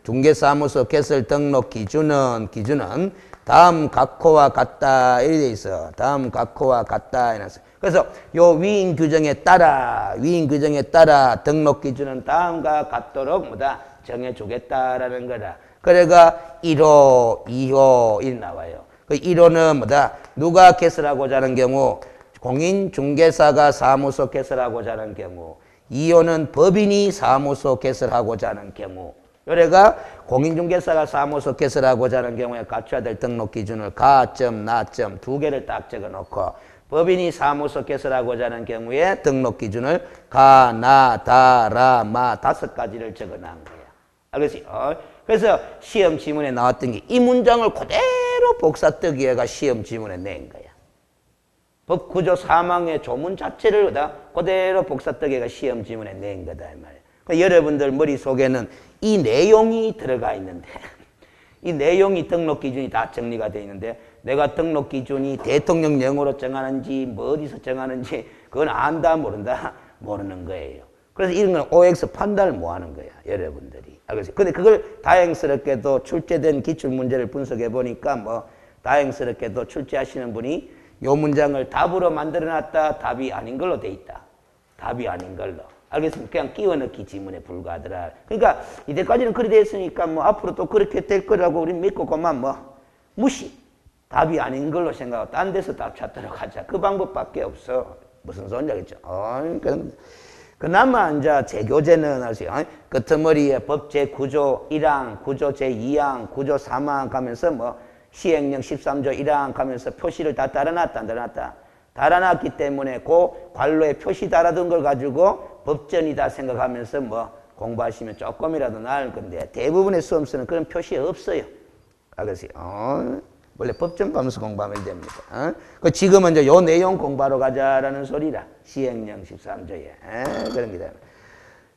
중개사무소 개설 등록 기준은 다음 각호와 같다 이렇게 돼 있어. 다음 각호와 같다 이랬어. 그래서 요 위임 규정에 따라 등록 기준은 다음과 같도록 뭐다 정해 주겠다라는 거다. 그래가 1호, 2호 이 나와요. 그 1호는 뭐다? 누가 개설하고자 하는 경우 공인중개사가 사무소 개설하고자 하는 경우 2호는 법인이 사무소 개설하고자 하는 경우 요래가 공인중개사가 사무소 개설하고자 하는 경우에 갖춰야 될 등록 기준을 가점, 나점 두 개를 딱 적어놓고 법인이 사무소 개설하고자 하는 경우에 등록 기준을 가, 나, 다, 라, 마 5가지를 적어놓은 거야. 알겠어요? 그래서 시험 지문에 나왔던 게 이 문장을 그대로 복사뜨기가 시험 지문에 낸 거야. 법 구조 3항의 조문 자체를 그대로 복사뜨기가 시험 지문에 낸 거다 이 말이야. 그러니까 여러분들 머릿속에는 이 내용이 들어가 있는데 이 내용이 등록 기준이 다 정리가 되어 있는데 내가 등록 기준이 대통령령으로 정하는지 뭐 어디서 정하는지 그건 안다 모른다 모르는 거예요. 그래서 이런 건 OX 판단을 못 하는 거야, 여러분들이. 알겠어요? 근데 그걸 다행스럽게도 출제된 기출문제를 분석해 보니까 뭐, 다행스럽게도 출제하시는 분이 요 문장을 답으로 만들어 놨다. 답이 아닌 걸로 돼 있다. 답이 아닌 걸로. 알겠습니까? 그냥 끼워 넣기 지문에 불과하더라. 그러니까 이때까지는 그리 됐으니까 뭐 앞으로 또 그렇게 될 거라고 우리 믿고 그만 뭐 무시. 답이 아닌 걸로 생각하고 딴 데서 답 찾도록 하자. 그 방법밖에 없어. 무슨 소리냐겠죠. 그나마 이제 재교재는 하세요. 끄트머리에 법 제9조 1항, 9조 제2항, 9조 3항 가면서 뭐 시행령 13조 1항 가면서 표시를 다 달아놨다, 안 달아놨다. 달아놨기 때문에 그 관로에 표시 달아둔 걸 가지고 법전이다 생각하면서 뭐 공부하시면 조금이라도 나을 건데 대부분의 수험서는 그런 표시 없어요. 알겠어요? 원래 법전 보면서 공부하면 됩니다. 그 지금은 이제 요 내용 공부하러 가자라는 소리라. 시행령 13조에. 그런 게다.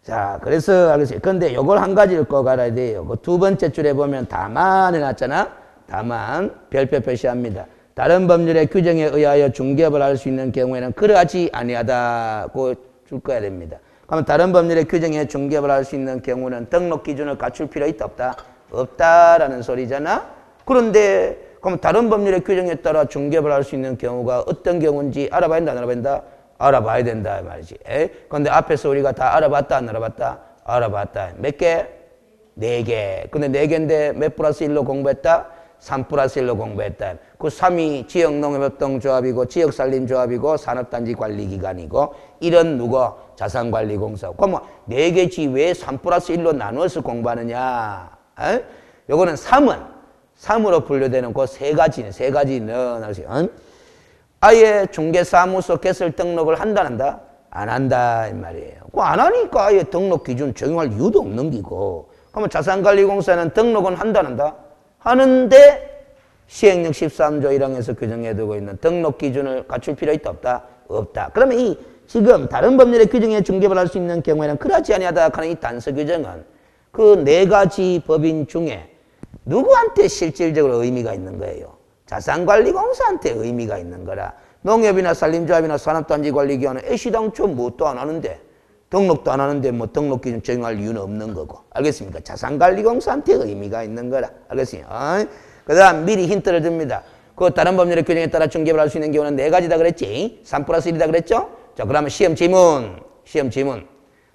자, 그래서 알겠어요. 근데 요걸 한 가지를 꼭 알아야 돼요. 그 두 번째 줄에 보면 다만 해놨잖아. 다만 별표 표시합니다. 다른 법률의 규정에 의하여 중개업을 할 수 있는 경우에는 그러하지 아니하다고 줄 거야 됩니다. 그러면 다른 법률의 규정에 중개업을 할 수 있는 경우는 등록 기준을 갖출 필요 있다 없다? 없다라는 소리잖아. 그런데 그럼 다른 법률의 규정에 따라 중개업을 할 수 있는 경우가 어떤 경우인지 알아봐야 된다, 안 알아봐야 된다? 알아봐야 된다 말이지. 그런데 앞에서 우리가 다 알아봤다, 안 알아봤다? 알아봤다. 몇 개? 4개. 근데 4개인데 몇 플러스 1로 공부했다? 3 플러스 1로 공부했다. 그 3이 지역농협협동조합이고 지역산림조합이고 산업단지관리기관이고 1은 누구? 자산관리공사고. 그럼 4개지 왜 3 플러스 1로 나누어서 공부하느냐? 요거는 3으로 분류되는 그 3가지는, 3가지는 아예 중개사무소 개설 등록을 한다, 안 한다? 안 한다, 이 말이에요. 그거 안 하니까 아예 등록 기준 적용할 이유도 없는 기고. 그러면 자산관리공사는 등록은 한다, 안 한다? 하는데 시행령 13조 1항에서 규정해두고 있는 등록 기준을 갖출 필요 있다, 없다? 없다. 그러면 이 지금 다른 법률의 규정에 중개업을 할 수 있는 경우에는 그러지 아니하다 하는 이 단서 규정은 그 4가지 법인 중에 누구한테 실질적으로 의미가 있는 거예요? 자산관리공사한테 의미가 있는 거라. 농협이나 산림조합이나 산업단지관리기관은 애시당초 뭣도 안 하는데 등록도 안 하는데 뭐 등록 기준 적용할 이유는 없는 거고. 알겠습니까? 자산관리공사한테 의미가 있는 거라. 알겠습니까? 그 다음 미리 힌트를 줍니다. 그 다른 법률의 규정에 따라 중개업을 할 수 있는 경우는 4가지다 그랬지? 3 플러스 1이다 그랬죠? 자, 그러면 시험 지문.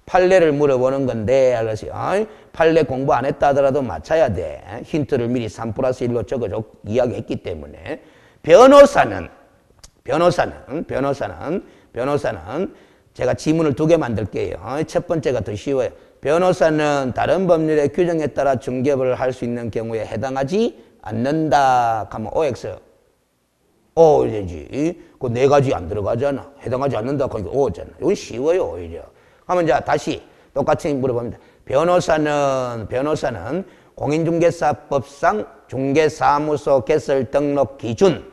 판례를 물어보는 건데, 알겠어요? 판례 공부 안 했다 하더라도 맞춰야 돼. 힌트를 미리 3 플러스 1로 적어줘 이야기했기 때문에. 변호사는 제가 지문을 2개 만들게요. 첫 번째가 더 쉬워요. 변호사는 다른 법률의 규정에 따라 중개업을 할 수 있는 경우에 해당하지 않는다. 하면 OX. 이제지. 그 4가지 안 들어가잖아. 해당하지 않는다. 그러니까 O잖아. 이건 쉬워요, 오히려. 그러면 이제 다시 똑같이 물어봅니다. 변호사는 공인중개사법상 중개사무소 개설 등록 기준을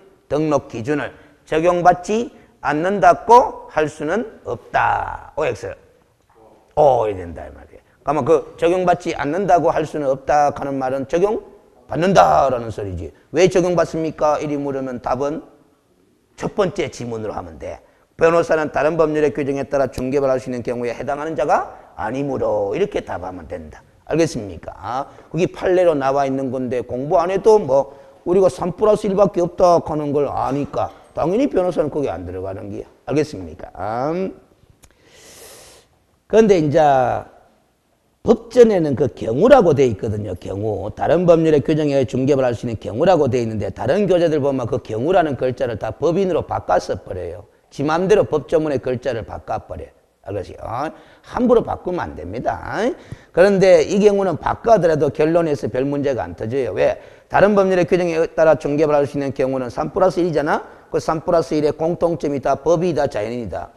적용받지 않는다고 할 수는 없다. OX. 이래 된다, 이 말이에요. 그러면 그 적용받지 않는다고 할 수는 없다 하는 말은 적용받는다라는 소리지. 왜 적용받습니까? 이리 물으면 답은 첫 번째 지문으로 하면 돼. 변호사는 다른 법률의 규정에 따라 중개업을 할 수 있는 경우에 해당하는 자가 아니므로 이렇게 답하면 된다. 알겠습니까? 그게 판례로 나와 있는 건데 공부 안 해도 뭐 우리가 3 플러스 1밖에 없다 하는 걸 아니까 당연히 변호사는 거기 안 들어가는 게야. 알겠습니까? 그런데 이제 법전에는 그 경우라고 돼 있거든요. 경우. 다른 법률의 규정에 중개업을 할 수 있는 경우라고 돼 있는데 다른 교재들 보면 그 경우라는 글자를 다 법인으로 바꿔서 버려요. 지 맘대로 법조문의 글자를 바꿔버려요. 알겠어요? 함부로 바꾸면 안 됩니다. 그런데 이 경우는 바꿔더라도 결론에서 별 문제가 안 터져요. 왜? 다른 법률의 규정에 따라 중개업을 할 수 있는 경우는 3 플러스 1이잖아? 그 3 플러스 1의 공통점이 다 법이다, 자연인이다.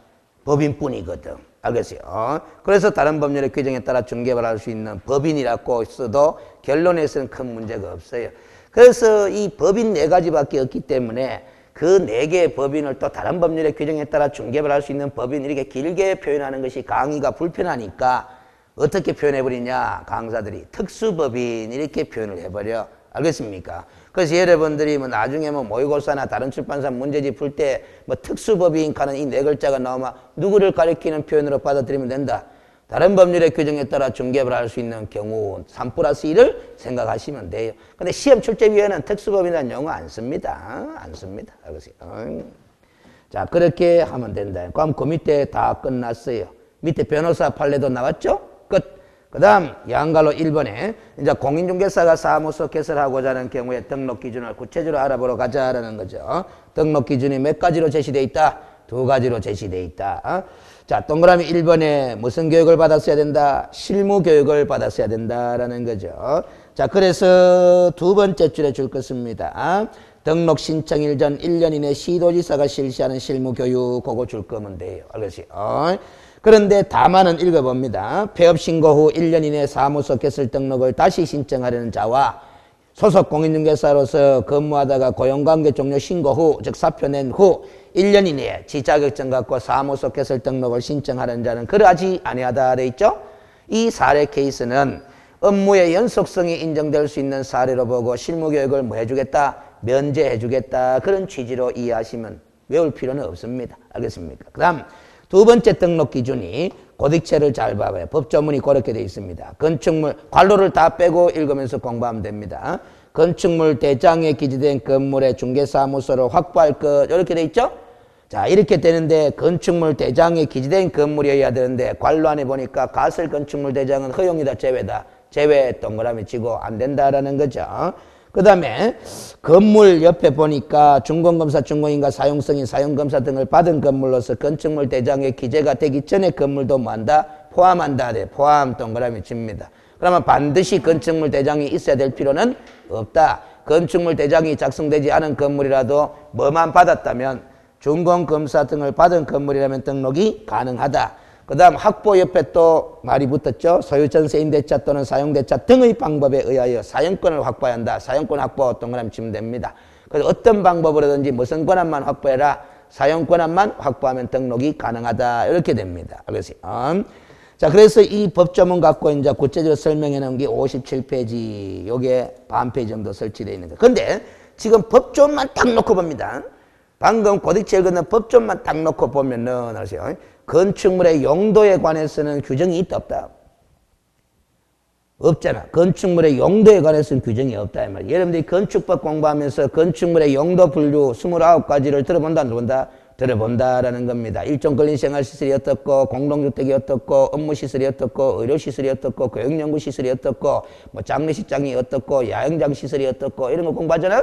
법인뿐이거든. 알겠어요? 그래서 다른 법률의 규정에 따라 중개업을 할 수 있는 법인이라고 써도 결론에서는 큰 문제가 없어요. 그래서 이 법인 4가지밖에 없기 때문에 그 4개의 법인을 또 다른 법률의 규정에 따라 중개업을 할 수 있는 법인 이렇게 길게 표현하는 것이 강의가 불편하니까 어떻게 표현해버리냐? 강사들이 특수법인 이렇게 표현을 해버려. 알겠습니까? 그래서 여러분들이 뭐 나중에 뭐 모의고사나 다른 출판사 문제집 풀 때 뭐 특수법인 하는 이 4글자가 나오면 누구를 가리키는 표현으로 받아들이면 된다? 다른 법률의 규정에 따라 중개업을 할 수 있는 경우 3+1을 생각하시면 돼요. 근데 시험 출제위원회는 특수법이라는 용어 안 씁니다. 안 씁니다. 알겠어요? 자, 그렇게 하면 된다. 그럼 그 밑에 다 끝났어요. 밑에 변호사 판례도 나왔죠? 끝. 그 다음 양갈로 1번에 이제 공인중개사가 사무소 개설하고자 하는 경우에 등록 기준을 구체적으로 알아보러 가자라는 거죠. 등록 기준이 몇 가지로 제시되어 있다? 2가지로 제시되어 있다. 자, 동그라미 1번에 무슨 교육을 받았어야 된다? 실무 교육을 받았어야 된다라는 거죠. 자, 그래서 두 번째 줄에 줄 것입니다. 등록 신청일 전 1년 이내 시도지사가 실시하는 실무 교육 그거 줄 거면 돼요. 알겠어요? 그런데 다만은 읽어봅니다. 폐업 신고 후 1년 이내 사무소 개설 등록을 다시 신청하려는 자와 소속 공인중개사로서 근무하다가 고용관계 종료 신고 후, 즉 사표 낸 후 1년 이내에 지자격증 갖고 사무소 개설 등록을 신청하는 자는 그러하지 아니하다 되어 있죠. 이 사례 케이스는 업무의 연속성이 인정될 수 있는 사례로 보고 실무교육을 뭐 해주겠다? 면제해주겠다. 그런 취지로 이해하시면 외울 필요는 없습니다. 알겠습니까? 그 다음 두 번째 등록 기준이 고딕체를 잘 봐봐요. 법조문이 그렇게 되어 있습니다. 건축물, 관로를 다 빼고 읽으면서 공부하면 됩니다. 건축물 대장에 기재된 건물의 중개사무소를 확보할 것 이렇게 되어 있죠? 자, 이렇게 되는데 건축물 대장에 기재된 건물이어야 되는데 관로 안에 보니까 가설 건축물 대장은 허용이다 제외다. 제외 동그라미 치고 안 된다라는 거죠. 그 다음에 건물 옆에 보니까 준공검사, 준공인가 사용승인, 사용검사 등을 받은 건물로서 건축물 대장에 기재가 되기 전에 건물도 뭐한다? 포함한다. 네, 포함 동그라미 칩니다. 그러면 반드시 건축물 대장이 있어야 될 필요는 없다. 건축물 대장이 작성되지 않은 건물이라도 뭐만 받았다면 준공검사 등을 받은 건물이라면 등록이 가능하다. 그 다음 확보 옆에 또 말이 붙었죠. 소유전세 임대차 또는 사용대차 등의 방법에 의하여 사용권을 확보해야 한다. 사용권 확보 동그라미 치면 됩니다. 그래서 어떤 방법으로든지 무슨 권한만 확보해라. 사용권한만 확보하면 등록이 가능하다. 이렇게 됩니다. 알겠어요? 자, 그래서 이 법조문 갖고 이제 구체적으로 설명해 놓은 게 57페이지, 요게 반 페이지 정도 설치되어 있는 거예요. 근데 지금 법조문만 딱 놓고 봅니다. 방금 고딕체 읽은 법조문만 딱 놓고 보면은, 아세요? 건축물의 용도에 관해서는 규정이 있다, 없다? 없잖아. 건축물의 용도에 관해서는 규정이 없다. 이 말이야. 여러분들이 건축법 공부하면서 건축물의 용도 분류 29가지를 들어본다, 안 들어본다? 들어본다라는 겁니다. 일종 근린생활시설이 어떻고, 공동주택이 어떻고, 업무시설이 어떻고, 의료시설이 어떻고, 교육연구시설이 어떻고, 뭐 장례식장이 어떻고, 야영장시설이 어떻고, 이런 거 공부하잖아?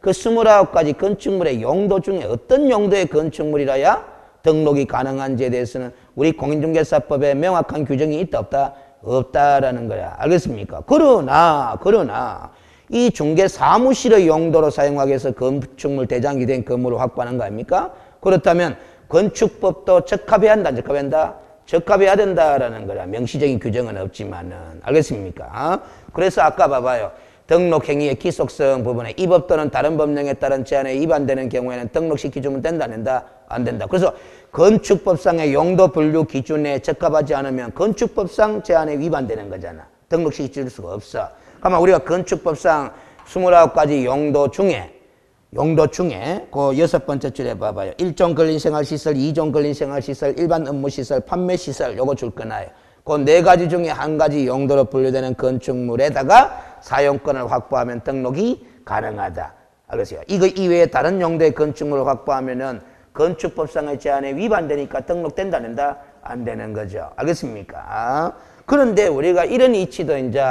그 29가지 건축물의 용도 중에 어떤 용도의 건축물이라야 등록이 가능한지에 대해서는 우리 공인중개사법에 명확한 규정이 있다, 없다? 없다라는 거야. 알겠습니까? 그러나 이 중개사무실의 용도로 사용하기 위해서 건축물 대장이 된 건물을 확보하는 거 아닙니까? 그렇다면 건축법도 적합해야 한다, 적합해야 한다? 적합해야 된다라는 거야. 명시적인 규정은 없지만은. 알겠습니까? 그래서 아까 봐봐요. 등록행위의 기속성 부분에 이 법 또는 다른 법령에 따른 제한에 위반되는 경우에는 등록시키주면 된다, 안 된다? 안 된다. 그래서 건축법상의 용도 분류 기준에 적합하지 않으면 건축법상 제한에 위반되는 거잖아. 등록시킬 수가 없어. 그러면 우리가 건축법상 29가지 용도 중에 그 6번째 줄에 봐봐요. 1종 근린생활시설, 2종 근린생활시설, 일반 업무시설, 판매시설 요거 줄 거나요. 그 4가지 중에 한 가지 용도로 분류되는 건축물에다가 사용권을 확보하면 등록이 가능하다. 알겠어요? 이거 이외에 다른 용도의 건축물을 확보하면은 건축법상의 제한에 위반되니까 등록된다, 안 된다? 안 되는 거죠. 알겠습니까? 그런데 우리가 이런 이치도 이제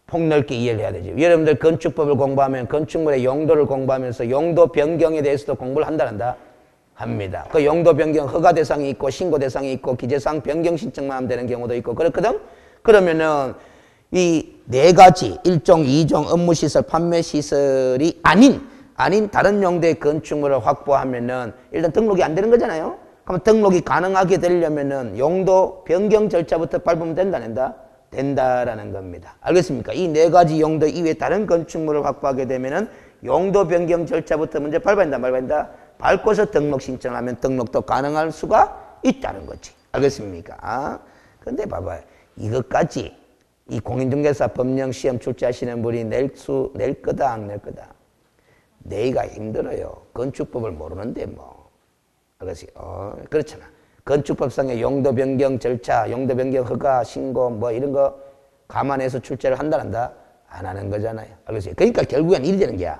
폭넓게 이해를 해야 되죠. 여러분들 건축법을 공부하면 건축물의 용도를 공부하면서 용도 변경에 대해서도 공부를 한다, 안 한다? 합니다. 그 용도 변경 허가 대상이 있고 신고 대상이 있고 기재사항 변경 신청만 하면 되는 경우도 있고 그렇거든? 그러면은 이 4가지 1종, 2종 업무시설, 판매시설이 아닌 다른 용도의 건축물을 확보하면은 일단 등록이 안 되는 거잖아요. 그럼 등록이 가능하게 되려면은 용도 변경 절차부터 밟으면 된다, 안 된다? 된다라는 겁니다. 알겠습니까? 이 4가지 용도 이외에 다른 건축물을 확보하게 되면은 용도 변경 절차부터 먼저 밟아야 된다, 말아야 된다? 밟고서 등록 신청하면 등록도 가능할 수가 있다는 거지. 알겠습니까? 근데 봐봐요. 이것까지 이 공인중개사 법령 시험 출제하시는 분이 낼 거다, 안 낼 거다? 내기가 힘들어요. 건축법을 모르는데 뭐. 알겠어요? 그렇잖아. 건축법상의 용도 변경 절차, 용도 변경 허가, 신고 뭐 이런 거 감안해서 출제를 한다 한다? 안 하는 거잖아요. 알겠어요? 그러니까 결국엔 이리 되는 게야.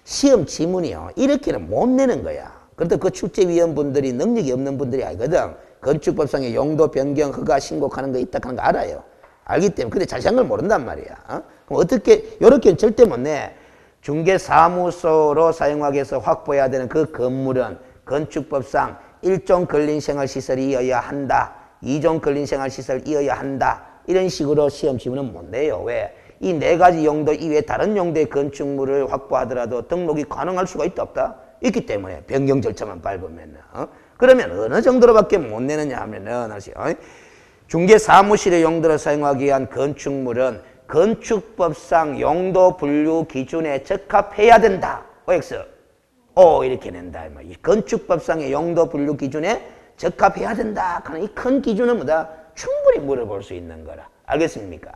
시험 지문이요. 이렇게는 못 내는 거야. 그런데 그 출제위원분들이 능력이 없는 분들이 아니거든. 건축법상의 용도 변경 허가 신고하는 거 있다 하는 거 알아요. 알기 때문에. 근데 자세한 걸 모른단 말이야. 그럼 어떻게, 요렇게는 절대 못 내. 중개사무소로 사용하기 위해서 확보해야 되는 그 건물은 건축법상 1종 근린생활시설이어야 한다. 2종 근린생활시설이어야 한다. 이런 식으로 시험 지문은 못 내요. 왜? 이 네 가지 용도 이외에 다른 용도의 건축물을 확보하더라도 등록이 가능할 수가 있다 없다? 있기 때문에 변경 절차만 밟으면. 그러면 어느 정도로밖에 못 내느냐 하면은 중개사무실의 용도로 사용하기 위한 건축물은 건축법상 용도 분류 기준에 적합해야 된다. OX. O 이렇게 낸다. 이 건축법상의 용도 분류 기준에 적합해야 된다 하는 이 큰 기준은 뭐다? 충분히 물어볼 수 있는 거라. 알겠습니까?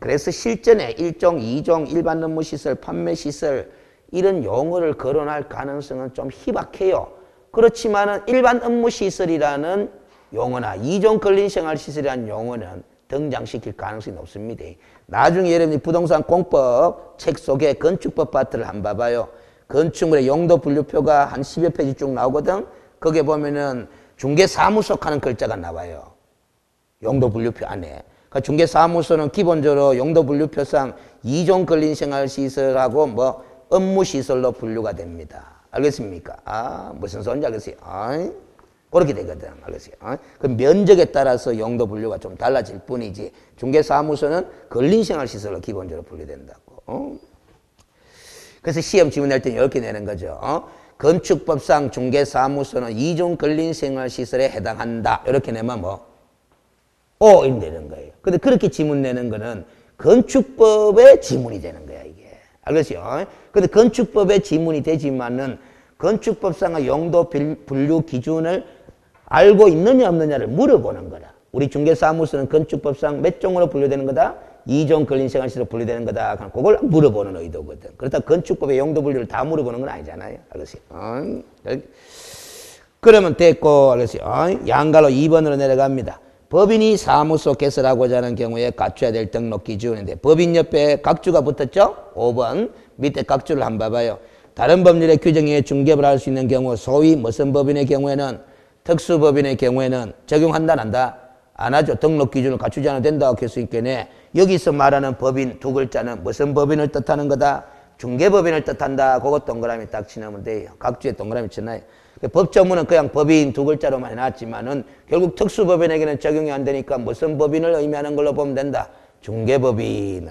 그래서 실전에 1종, 2종, 일반 업무시설, 판매시설 이런 용어를 거론할 가능성은 좀 희박해요. 그렇지만은 일반 업무시설이라는 용어나 2종 근린생활시설이라는 용어는 등장시킬 가능성이 높습니다. 나중에 여러분이 부동산 공법 책 속에 건축법 파트를 한번 봐봐요. 건축물의 용도 분류표가 한 10여 페이지 쭉 나오거든. 거기에 보면은 중개사무소 하는 글자가 나와요. 용도 분류표 안에. 그러니까 중개사무소는 기본적으로 용도 분류표상 2종 근린생활시설하고 뭐 업무시설로 분류가 됩니다. 알겠습니까? 무슨 소리인지 알겠어요? 그렇게 되거든. 알겠어요? 그 면적에 따라서 용도 분류가 좀 달라질 뿐이지 중개사무소는 근린생활시설로 기본적으로 분류된다고. 그래서 시험 지문 낼 때는 이렇게 내는 거죠. 건축법상 중개사무소는 2종 근린생활시설에 해당한다. 이렇게 내면 뭐? 오! 이렇게 되는 거예요. 근데 그렇게 지문 내는 거는 건축법의 지문이 되는 거야, 이게. 알겠어요? 근데 건축법의 지문이 되지만은 건축법상의 용도 분류 기준을 알고 있느냐 없느냐를 물어보는 거다. 우리 중개사무소는 건축법상 몇 종으로 분류되는 거다? 2종 근린생활시설로 분류되는 거다. 그걸 물어보는 의도거든. 그렇다 건축법의 용도 분류를 다 물어보는 건 아니잖아요. 알겠어요? 그러면 됐고, 알겠어요? 양가로 2번으로 내려갑니다. 법인이 사무소 개설하고자 하는 경우에 갖춰야 될 등록 기준인데 법인 옆에 각주가 붙었죠? 5번 밑에 각주를 한번 봐봐요. 다른 법률의 규정에 중개업을 할 수 있는 경우 소위 무슨 법인의 경우에는 특수법인의 경우에는 적용한다 안 한다? 안 하죠. 등록 기준을 갖추지 않아도 된다고 할 수 있겠네. 여기서 말하는 법인 두 글자는 무슨 법인을 뜻하는 거다? 중개법인을 뜻한다. 그거 동그라미 딱 치면 돼요. 각주에 동그라미 쳐놔요. 법조문은 그냥 법인 두 글자로만 해놨지만은 결국 특수법인에게는 적용이 안 되니까 무슨 법인을 의미하는 걸로 보면 된다. 중개법인.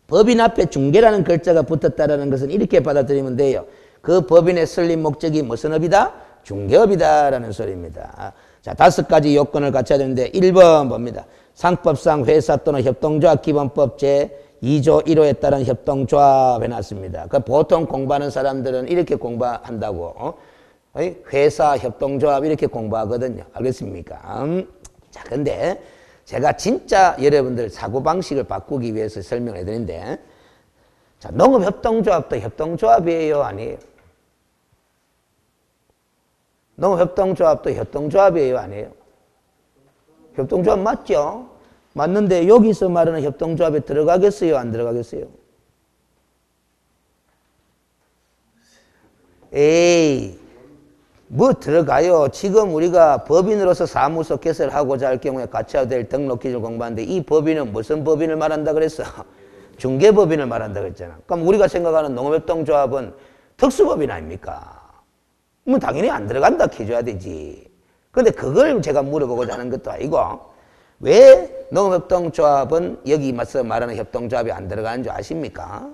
법인 앞에 중개라는 글자가 붙었다는 것은 이렇게 받아들이면 돼요. 그 법인의 설립 목적이 무슨 업이다? 중개업이다라는 소리입니다. 자, 5가지 요건을 갖춰야 되는데 1번 봅니다. 상법상 회사 또는 협동조합 기본법 제2조 1호에 따른 협동조합 해놨습니다. 그 보통 공부하는 사람들은 이렇게 공부한다고. 회사, 협동조합 이렇게 공부하거든요. 알겠습니까? 자, 근데 제가 진짜 여러분들 사고방식을 바꾸기 위해서 설명해 드리는데 자, 농업협동조합도 협동조합이에요? 아니에요? 농업협동조합도 협동조합이에요? 아니에요? 협동조합 맞죠? 맞는데 여기서 말하는 협동조합에 들어가겠어요? 안 들어가겠어요? 에이, 뭐 들어가요? 지금 우리가 법인으로서 사무소 개설하고자 할 경우에 갖춰야 될 등록 기준을 공부하는데 이 법인은 무슨 법인을 말한다 그랬어? 중개법인을 말한다 그랬잖아. 그럼 우리가 생각하는 농업협동조합은 특수법인 아닙니까? 뭐 당연히 안 들어간다 해줘야 되지. 근데 그걸 제가 물어보고자 하는 것도 아니고 왜 농업협동조합은 여기 맞서 말하는 협동조합이 안 들어가는 줄 아십니까?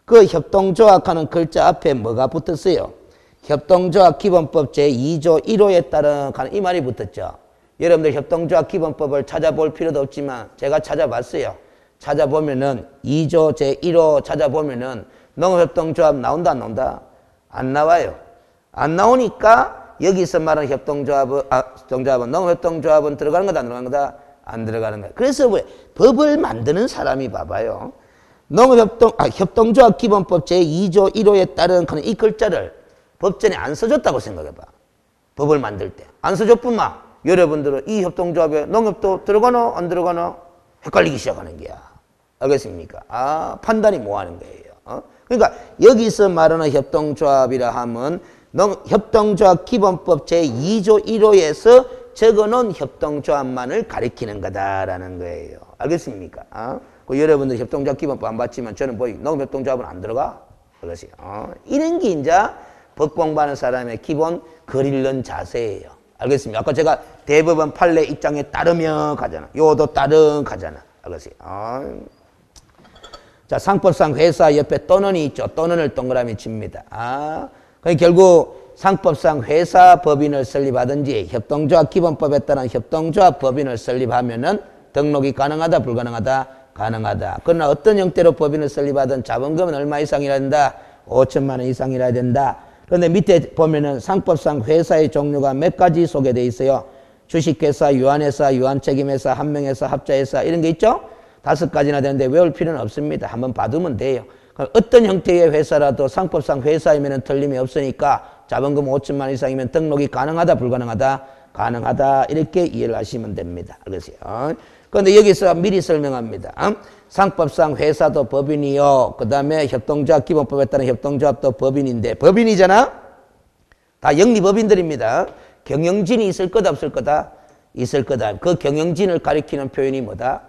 그 협동조합하는 글자 앞에 뭐가 붙었어요? 협동조합 기본법 제2조 1호에 따른 이 말이 붙었죠. 여러분들 협동조합 기본법을 찾아볼 필요도 없지만 제가 찾아봤어요. 찾아보면은 2조 제1호 찾아보면은 농업협동조합 나온다 안 나온다? 안 나와요. 안 나오니까 여기서 말하는 협동조합은 농업협동조합은 들어가는 거다 안 들어가는 거다? 안 들어가는 거야. 그래서 왜 법을 만드는 사람이 봐봐요. 협동조합 기본법 제2조 1호에 따른 이 글자를 법전에 안 써줬다고 생각해봐. 법을 만들 때. 안 써줬뿐만 여러분들은 이 협동조합에 농협도 들어가나 안 들어가나 헷갈리기 시작하는 거야. 알겠습니까? 아, 판단이 뭐 하는 거예요. 그러니까 여기서 말하는 협동조합이라 하면 협동조합 기본법 제2조 1호에서 적어놓은 협동조합만을 가리키는 거다라는 거예요. 알겠습니까? 그 여러분들 협동조합 기본법 안 봤지만 저는 농협협동조합은 안 들어가. 그것이. 이런 게 이제 법 공부하는 사람의 기본 글 읽는 자세예요. 알겠습니까? 아까 제가 대법원 판례 입장에 따르면 가잖아. 요도 따르면 가잖아. 알겠어요? 자, 상법상 회사 옆에 또는이 있죠. 또는을 동그라미 칩니다. 그러니까 결국 상법상 회사 법인을 설립하든지 협동조합 기본법에 따른 협동조합 법인을 설립하면은 등록이 가능하다, 불가능하다? 가능하다. 그러나 어떤 형태로 법인을 설립하든 자본금은 얼마 이상이라야 된다? 5천만 원 이상이라야 된다. 그런데 밑에 보면은 상법상 회사의 종류가 몇 가지 소개되어 있어요. 주식회사, 유한회사, 유한책임회사, 한명회사, 합자회사 이런 게 있죠? 5가지나 되는데 외울 필요는 없습니다. 한번 봐두면 돼요. 어떤 형태의 회사라도 상법상 회사이면 틀림이 없으니까 자본금 5천만 원 이상이면 등록이 가능하다, 불가능하다? 가능하다. 이렇게 이해를 하시면 됩니다. 알겠어요? 그런데 여기서 미리 설명합니다. 상법상 회사도 법인이요. 그 다음에 협동조합 기본법에 따른 협동조합도 법인인데 법인이잖아? 다 영리법인들입니다. 경영진이 있을 거다 없을 거다? 있을 거다. 그 경영진을 가리키는 표현이 뭐다?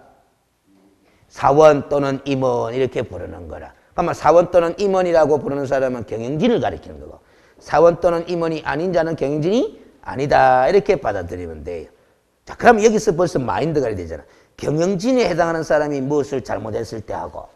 사원 또는 임원 이렇게 부르는 거라. 그러면 사원 또는 임원이라고 부르는 사람은 경영진을 가리키는 거고 사원 또는 임원이 아닌 자는 경영진이 아니다. 이렇게 받아들이면 돼요. 자, 그럼 여기서 벌써 마인드가 되잖아. 경영진에 해당하는 사람이 무엇을 잘못했을 때 하고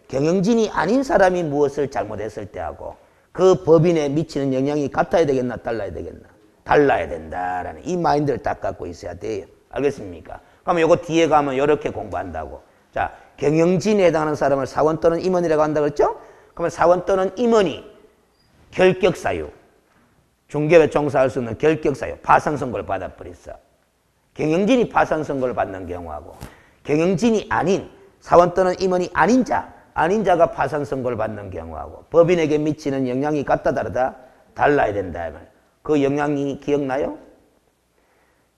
경영진이 아닌 사람이 무엇을 잘못했을 때 하고 그 법인에 미치는 영향이 같아야 되겠나 달라야 되겠나? 달라야 된다라는 이 마인드를 딱 갖고 있어야 돼요. 알겠습니까? 그러면 요거 뒤에 가면 이렇게 공부한다고. 자, 경영진에 해당하는 사람을 사원 또는 임원이라고 한다고 그랬죠? 그러면 사원 또는 임원이 결격사유, 중개업에 종사할 수 없는 결격사유, 파산선고를 받아버렸어. 경영진이 파산선고를 받는 경우하고 경영진이 아닌 사원 또는 임원이 아닌 자가 파산선고를 받는 경우하고 법인에게 미치는 영향이 같다 다르다? 달라야 된다. 그 영향이 기억나요?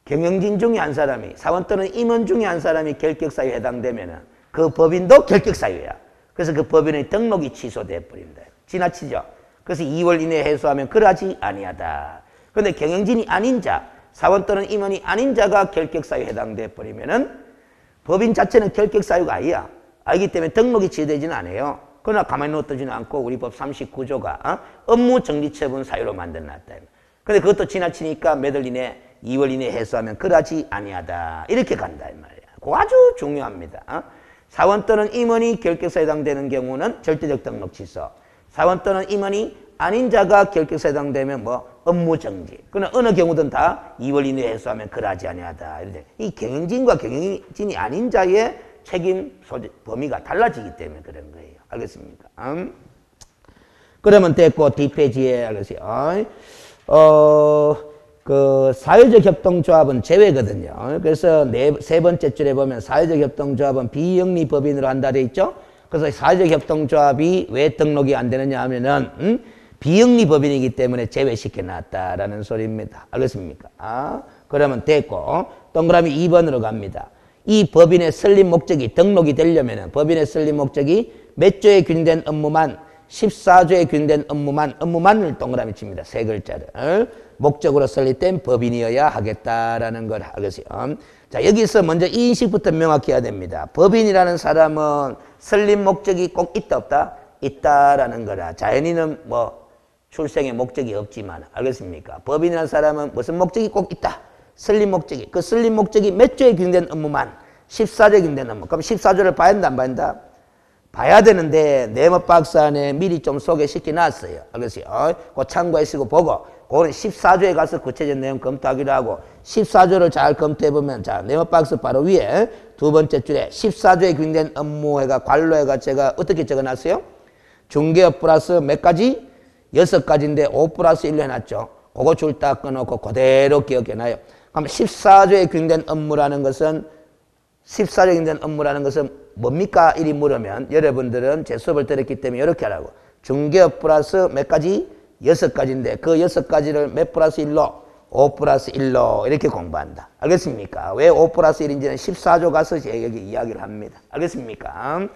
경영진 중에 한 사람이 사원 또는 임원 중에 한 사람이 결격사유에 해당되면 그 법인도 결격사유야. 그래서 그 법인의 등록이 취소돼 버린다. 지나치죠. 그래서 2월 이내에 해소하면 그러하지 아니하다. 그런데 경영진이 아닌 자, 사원 또는 임원이 아닌 자가 결격사유에 해당돼 버리면은 법인 자체는 결격사유가 아니야. 알기 때문에 등록이 취소되지는 않아요. 그러나 가만히 놔두지는 않고 우리 법 39조가 업무정지처분 사유로 만들어놨다. 근데 그것도 지나치니까 몇 월 이내, 2월 이내에 해소하면 그러하지 아니하다. 이렇게 간다 이 말이야. 그거 아주 중요합니다. 사원 또는 임원이 결격사유에 해당되는 경우는 절대적 등록 취소. 사원 또는 임원이 아닌 자가 결격사유에 해당되면 업무정지. 그러나 어느 경우든 다 2월 이내에 해소하면 그러하지 아니하다. 이 경영진과 경영진이 아닌 자의 책임 소재, 범위가 달라지기 때문에 그런 거예요. 알겠습니까? 그러면 됐고, 뒷페이지에, 알겠어요? 그 사회적 협동조합은 제외거든요. 그래서 세 번째 줄에 보면 사회적 협동조합은 비영리 법인으로 한다 돼 있죠. 그래서 사회적 협동조합이 왜 등록이 안 되느냐 하면은 비영리 법인이기 때문에 제외시켜 놨다라는 소리입니다. 알겠습니까? 그러면 됐고 동그라미 2번으로 갑니다. 이 법인의 설립 목적이 등록이 되려면은 법인의 설립 목적이 몇 조에 균된 업무만 14조에 균된 업무만을 동그라미 칩니다. 세 글자를. 목적으로 설립된 법인이어야 하겠다라는 걸 알겠어요. 자, 여기서 먼저 이 인식부터 명확히 해야 됩니다. 법인이라는 사람은 설립 목적이 꼭 있다 없다? 있다라는 거라. 자연인은 출생의 목적이 없지만 알겠습니까? 법인이라는 사람은 무슨 목적이 꼭 있다. 설립 목적이. 그 설립 목적이 몇 조에 균된 업무만 14조에 균된 업무. 그럼 14조를 봐야 한다 안 봐야 한다? 봐야 되는데 네모 박스 안에 미리 좀 소개시켜 놨어요. 알겠어요? 그거 참고하시고 보고 그거는 14조에 가서 구체적 내용 검토하기로 하고 14조를 잘 검토해보면 자 네모 박스 바로 위에 두 번째 줄에 14조에 균된 업무회가 관로회가 제가 어떻게 적어놨어요? 중개업 플러스 몇 가지? 6가지인데 5 플러스 1로 해놨죠. 그거 줄 딱 꺼놓고 그대로 기억해놔요. 그럼 14조에 균된 업무라는 것은 14조에 균된 업무라는 것은 뭡니까? 이리 물으면 여러분들은 제 수업을 들었기 때문에 이렇게 하라고. 중개업 플러스 몇 가지? 6가지인데 그 6가지를 몇 플러스 1로? 5 플러스 1로 이렇게 공부한다. 알겠습니까? 왜 5 플러스 1인지는 14조 가서 여기 이야기를 합니다. 알겠습니까?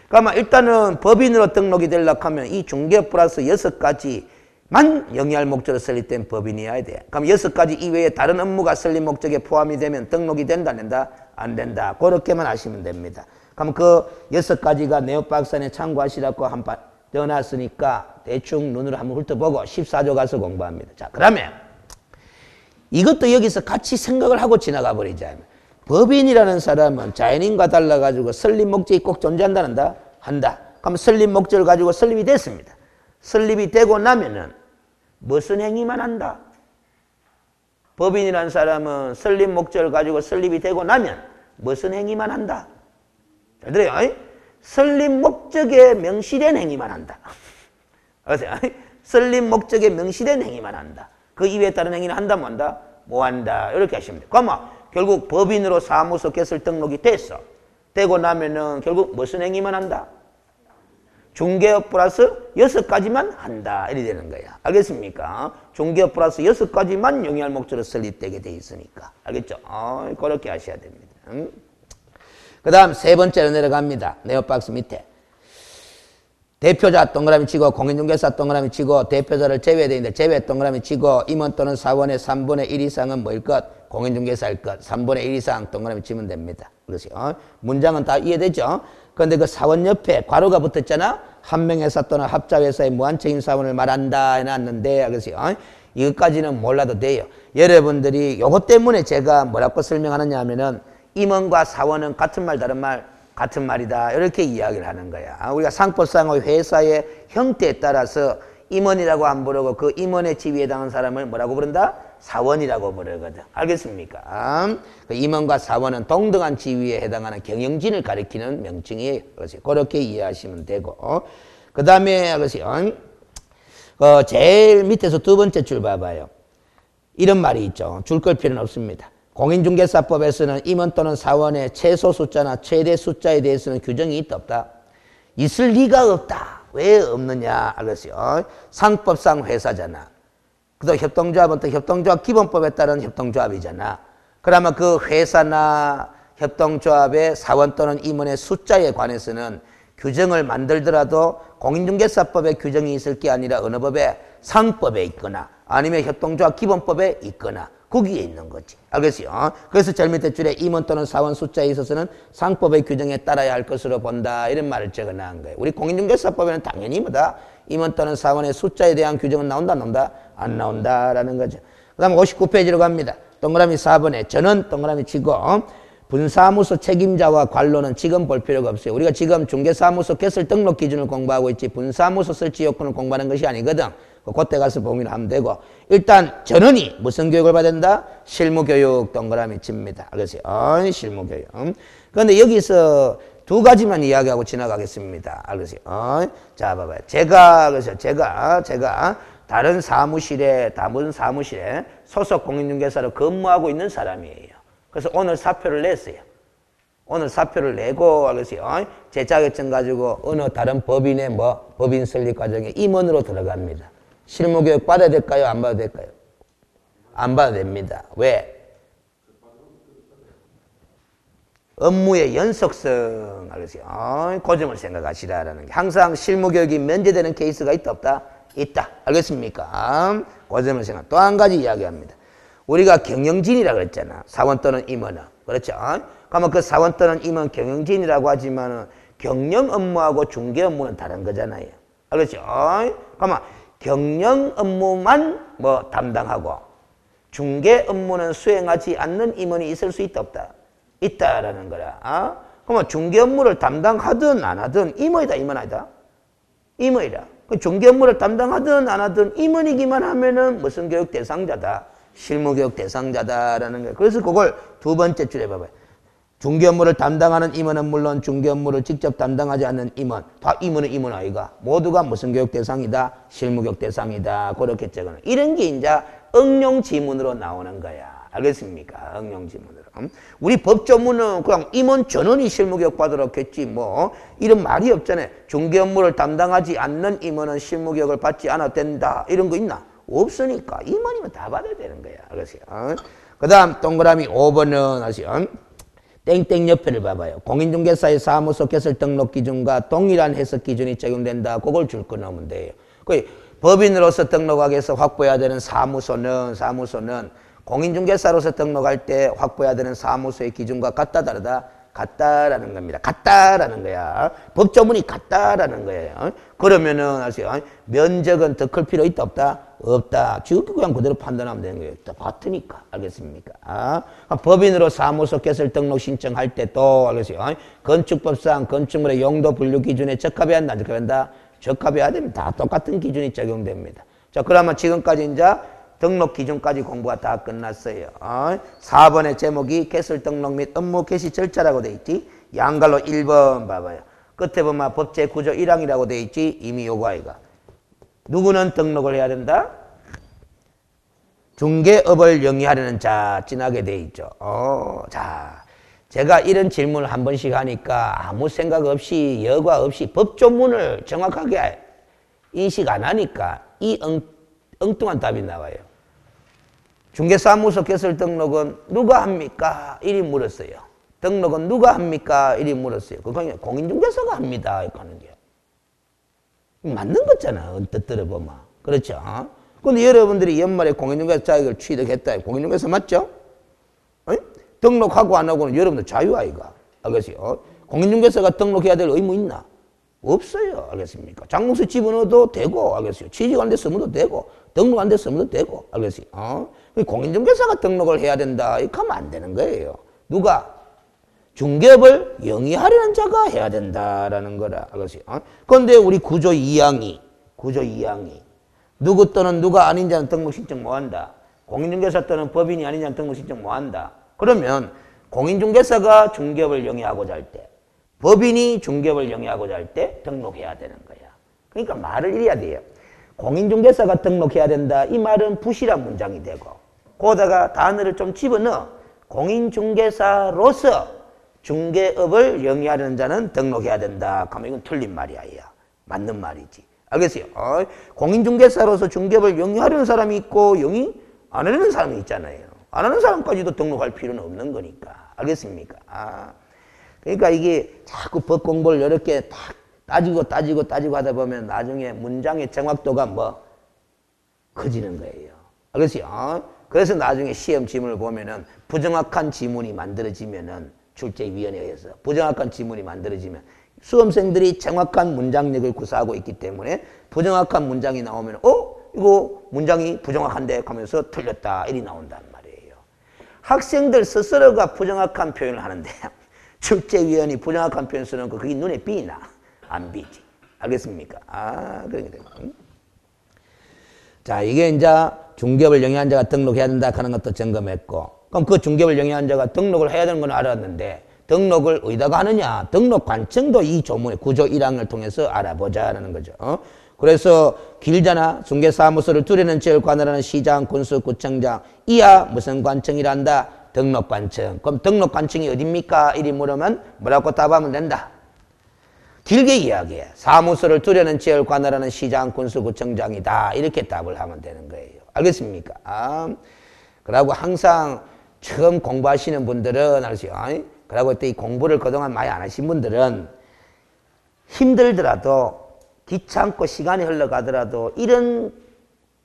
그러면 일단은 법인으로 등록이 되려고 하면 이 중개업 플러스 6가지만 영위할 목적으로 설립된 법인이어야 돼. 그럼 6가지 이외에 다른 업무가 설립 목적에 포함이 되면 등록이 된다, 안 된다? 안 된다. 그렇게만 하시면 됩니다. 그럼 그 6가지가 네오박사에 참고하시라고 한번 떠났으니까 대충 눈으로 한번 훑어보고 14조 가서 공부합니다. 자, 그러면 이것도 여기서 같이 생각을 하고 지나가 버리자. 법인이라는 사람은 자연인과 달라가지고 설립 목적이 꼭 존재한다, 한다. 그럼 설립 목적을 가지고 설립이 됐습니다. 설립이 되고 나면은 무슨 행위만 한다? 법인이라는 사람은 설립 목적을 가지고 설립이 되고 나면 무슨 행위만 한다? 잘 들어요. 설립 목적에 명시된 행위만 한다. 아세요? 설립 목적에 명시된 행위만 한다. 그 이외에 다른 행위는 한다, 뭐 한다? 뭐 한다. 이렇게 하시면 돼요. 그러면 결국 법인으로 사무소 개설 등록이 됐어. 되고 나면은 결국 무슨 행위만 한다? 중개업 플러스 6가지만 한다. 이렇게 되는 거야. 알겠습니까? 중개업 플러스 6가지만 영위할 목적으로 설립되게 돼 있으니까. 알겠죠? 그렇게 하셔야 됩니다. 그 다음 세 번째로 내려갑니다. 네오박스 밑에. 대표자 동그라미 치고 공인중개사 동그라미 치고 대표자를 제외되어 있는데 제외 동그라미 치고 임원 또는 사원의 3분의 1 이상은 뭐일 것? 공인중개사일 것. 3분의 1 이상 동그라미 치면 됩니다. 그렇죠? 문장은 다 이해되죠? 그런데 그 사원 옆에 괄호가 붙었잖아? 한 명회사 또는 합자회사의 무한책임 사원을 말한다 해놨는데 그렇죠? 이것까지는 몰라도 돼요. 여러분들이 요것 때문에 제가 뭐라고 설명하느냐 하면은 임원과 사원은 같은 말 다른 말 같은 말이다. 이렇게 이야기를 하는 거야. 우리가 상법상의 회사의 형태에 따라서 임원이라고 안 부르고 그 임원의 지위에 해당하는 사람을 뭐라고 부른다? 사원이라고 부르거든. 알겠습니까? 그 임원과 사원은 동등한 지위에 해당하는 경영진을 가리키는 명칭이에요. 그렇지. 그렇게 이해하시면 되고. 그 다음에, 제일 밑에서 두 번째 줄 봐봐요. 이런 말이 있죠. 줄 걸 필요는 없습니다. 공인중개사법에서는 임원 또는 사원의 최소 숫자나 최대 숫자에 대해서는 규정이 있다 없다? 있을 리가 없다. 왜 없느냐? 알겠어요. 상법상 회사잖아. 또 협동조합은 또 협동조합 기본법에 따른 협동조합이잖아. 그러면 그 회사나 협동조합의 사원 또는 임원의 숫자에 관해서는 규정을 만들더라도 공인중개사법에 규정이 있을 게 아니라 어느 법에? 상법에 있거나 아니면 협동조합 기본법에 있거나 거기에 있는 거지. 알겠어요? 그래서 제일 밑에 줄에 임원 또는 사원 숫자에 있어서는 상법의 규정에 따라야 할 것으로 본다. 이런 말을 적어놓은 거예요. 우리 공인중개사법에는 당연히 뭐다? 임원 또는 사원의 숫자에 대한 규정은 나온다, 안 나온다? 안 나온다라는 거죠. 그 다음 59페이지로 갑니다. 동그라미 4번에 저는 동그라미 치고 분사무소 책임자와 관로는 지금 볼 필요가 없어요. 우리가 지금 중개사무소 개설 등록 기준을 공부하고 있지 분사무소 설치 요건을 공부하는 것이 아니거든. 그때 가서 봉인을 하면 되고 일단 전원이 무슨 교육을 받아야 된다? 실무교육 동그라미 칩니다. 알겠어요? 실무교육. 그런데 여기서 두 가지만 이야기하고 지나가겠습니다. 알겠어요? 자, 봐봐요. 제가 다른 사무실에 소속 공인중개사로 근무하고 있는 사람이에요. 그래서 오늘 사표를 냈어요. 오늘 사표를 내고 알겠어요? 제 자격증 가지고 어느 다른 법인의 법인 설립 과정에 임원으로 들어갑니다. 실무교육 받아야 될까요? 안 받아도 될까요? 안 받아도 됩니다. 왜? 업무의 연속성, 알겠어요? 그 점을 생각하시라라는 게. 항상 실무교육이 면제되는 케이스가 있다, 없다? 있다. 알겠습니까? 그 점을 생각. 또 한 가지 이야기합니다. 우리가 경영진이라고 그랬잖아. 사원 또는 임원은. 그렇죠? 그러면 그 사원 또는 임원 경영진이라고 하지만은 경영 업무하고 중개 업무는 다른 거잖아요. 알겠죠? 그러면 경영 업무만 담당하고 중개 업무는 수행하지 않는 임원이 있을 수 있다 없다? 있다라는 거라. 그러면 중개 업무를 담당하든 안 하든 임원이다 임원 아니다? 임원이다. 중개 업무를 담당하든 안 하든 임원이기만 하면은 무슨 교육 대상자다? 실무교육 대상자다라는 거예요. 그래서 그걸 두 번째 줄에 봐봐요. 중개 업무를 담당하는 임원은 물론 중개 업무를 직접 담당하지 않는 임원, 다 임원은 임원 아이가 모두가 무슨 교육 대상이다? 실무교육 대상이다. 그렇게 적어놔. 이런 게 이제 응용 지문으로 나오는 거야. 알겠습니까? 응용 지문으로. 우리 법조문은 그냥 임원 전원이 실무교육 받으러 했지 이런 말이 없잖아요. 중개 업무를 담당하지 않는 임원은 실무교육을 받지 않아도 된다. 이런 거 있나? 없으니까 이만이면 다 받아야 되는 거야. 알겠어요? 그 다음 동그라미 5번은 아시죠? 땡땡 옆에를 봐봐요. 공인중개사의 사무소 개설 등록 기준과 동일한 해석 기준이 적용된다. 그걸 줄 거 넣으면 돼요. 그 법인으로서 등록하기 위해서 확보해야 되는 사무소는 공인중개사로서 등록할 때 확보해야 되는 사무소의 기준과 같다 다르다? 같다라는 겁니다. 같다라는 거야. 법조문이 같다라는 거예요. 그러면은 아세요? 면적은 더 클 필요 있다 없다? 없다. 지금 그냥 그대로 판단하면 되는 거예요. 같으니까. 알겠습니까? 법인으로 사무소 개설 등록 신청할 때 또 알겠어요? 건축법상 건축물의 용도 분류 기준에 적합해야 한다. 안 적합한다? 적합해야 됩니다. 다 똑같은 기준이 적용됩니다. 자, 그러면 지금까지 이제 등록 기준까지 공부가 다 끝났어요. 4번의 제목이 개설 등록 및 업무 개시 절차라고 돼 있지. 양갈로 1번 봐봐요. 끝에 보면 법제 구조 1항이라고 돼 있지. 이미 요거 아이가. 누구는 등록을 해야 된다? 중개업을 영위하려는 자, 진하게 돼 있죠. 자, 제가 이런 질문을 한 번씩 하니까 아무 생각 없이 여과 없이 법조문을 정확하게 인식 안 하니까 이 엉뚱한 답이 나와요. 중개사무소 개설 등록은 누가 합니까? 이리 물었어요. 등록은 누가 합니까? 이리 물었어요. 그건 공인중개사가 합니다. 이렇게 하는 게. 맞는 거잖아. 언뜻 들어보면. 그렇죠? 근데 여러분들이 연말에 공인중개사 자격을 취득했다. 공인중개사 맞죠? 등록하고 안 하고는 여러분들 자유아이가. 알겠어요? 공인중개사가 등록해야 될 의무 있나? 없어요. 알겠습니까? 장롱수 집어넣어도 되고, 알겠어요? 취직 안 돼서 쓰면 되고, 등록 안 돼서 쓰면 되고, 알겠어요? 공인중개사가 등록을 해야 된다. 이렇게 하면 안 되는 거예요. 누가? 중개업을 영위하려는 자가 해야 된다라는 거라. 알겠어요? 그런데 우리 구조 2항이 누구 또는 누가 아닌 자는 등록 신청 못 한다. 공인중개사 또는 법인이 아닌 자는 등록 신청 못 한다. 그러면 공인중개사가 중개업을 영위하고자 할 때, 법인이 중개업을 영위하고자 할 때 등록해야 되는 거야. 그러니까 말을 이래야 돼요. 공인중개사가 등록해야 된다. 이 말은 부실한 문장이 되고, 거기다가 단어를 좀 집어넣어. 공인중개사로서 중개업을 영위하려는 자는 등록해야 된다. 그러면 이건 틀린 말이야. 맞는 말이지. 알겠어요? 공인중개사로서 중개업을 영위하려는 사람이 있고 영위 안 하려는 사람이 있잖아요. 안 하는 사람까지도 등록할 필요는 없는 거니까. 알겠습니까? 그러니까 이게 자꾸 법 공부를 이렇게 딱 따지고 하다 보면 나중에 문장의 정확도가 커지는 거예요. 알겠어요? 그래서 나중에 시험 지문을 보면은 부정확한 지문이 만들어지면은 출제위원회에서 부정확한 지문이 만들어지면 수험생들이 정확한 문장력을 구사하고 있기 때문에 부정확한 문장이 나오면 이거 문장이 부정확한데 하면서 틀렸다 이리 나온단 말이에요. 학생들 스스로가 부정확한 표현을 하는데 출제위원이 부정확한 표현 쓰는 거 그게 눈에 띄나? 안 비지. 알겠습니까? 그러게 돼요. 자, 이게 이제 중개업을 영위한 자가 등록해야 된다 하는 것도 점검했고, 그럼 그 중개업을 영위한 자가 등록을 해야 되는 건 알았는데 등록을 어디다가 하느냐? 등록 관청도 이 조문의 구조 1항을 통해서 알아보자라는 거죠. 그래서 길잖아. 중개사무소를 두려는 지역을 관할하는 시장, 군수, 구청장 이하 무슨 관청이란다? 등록관청. 그럼 등록관청이 어딥니까? 이리 물으면 뭐라고 답하면 된다. 길게 이야기해. 사무소를 두려는 지역을 관할하는 시장, 군수, 구청장이다. 이렇게 답을 하면 되는 거예요. 알겠습니까? 그러고 항상 처음 공부하시는 분들은 알죠? 그러고 또 이 공부를 그동안 많이 안 하신 분들은 힘들더라도 귀찮고 시간이 흘러가더라도 이런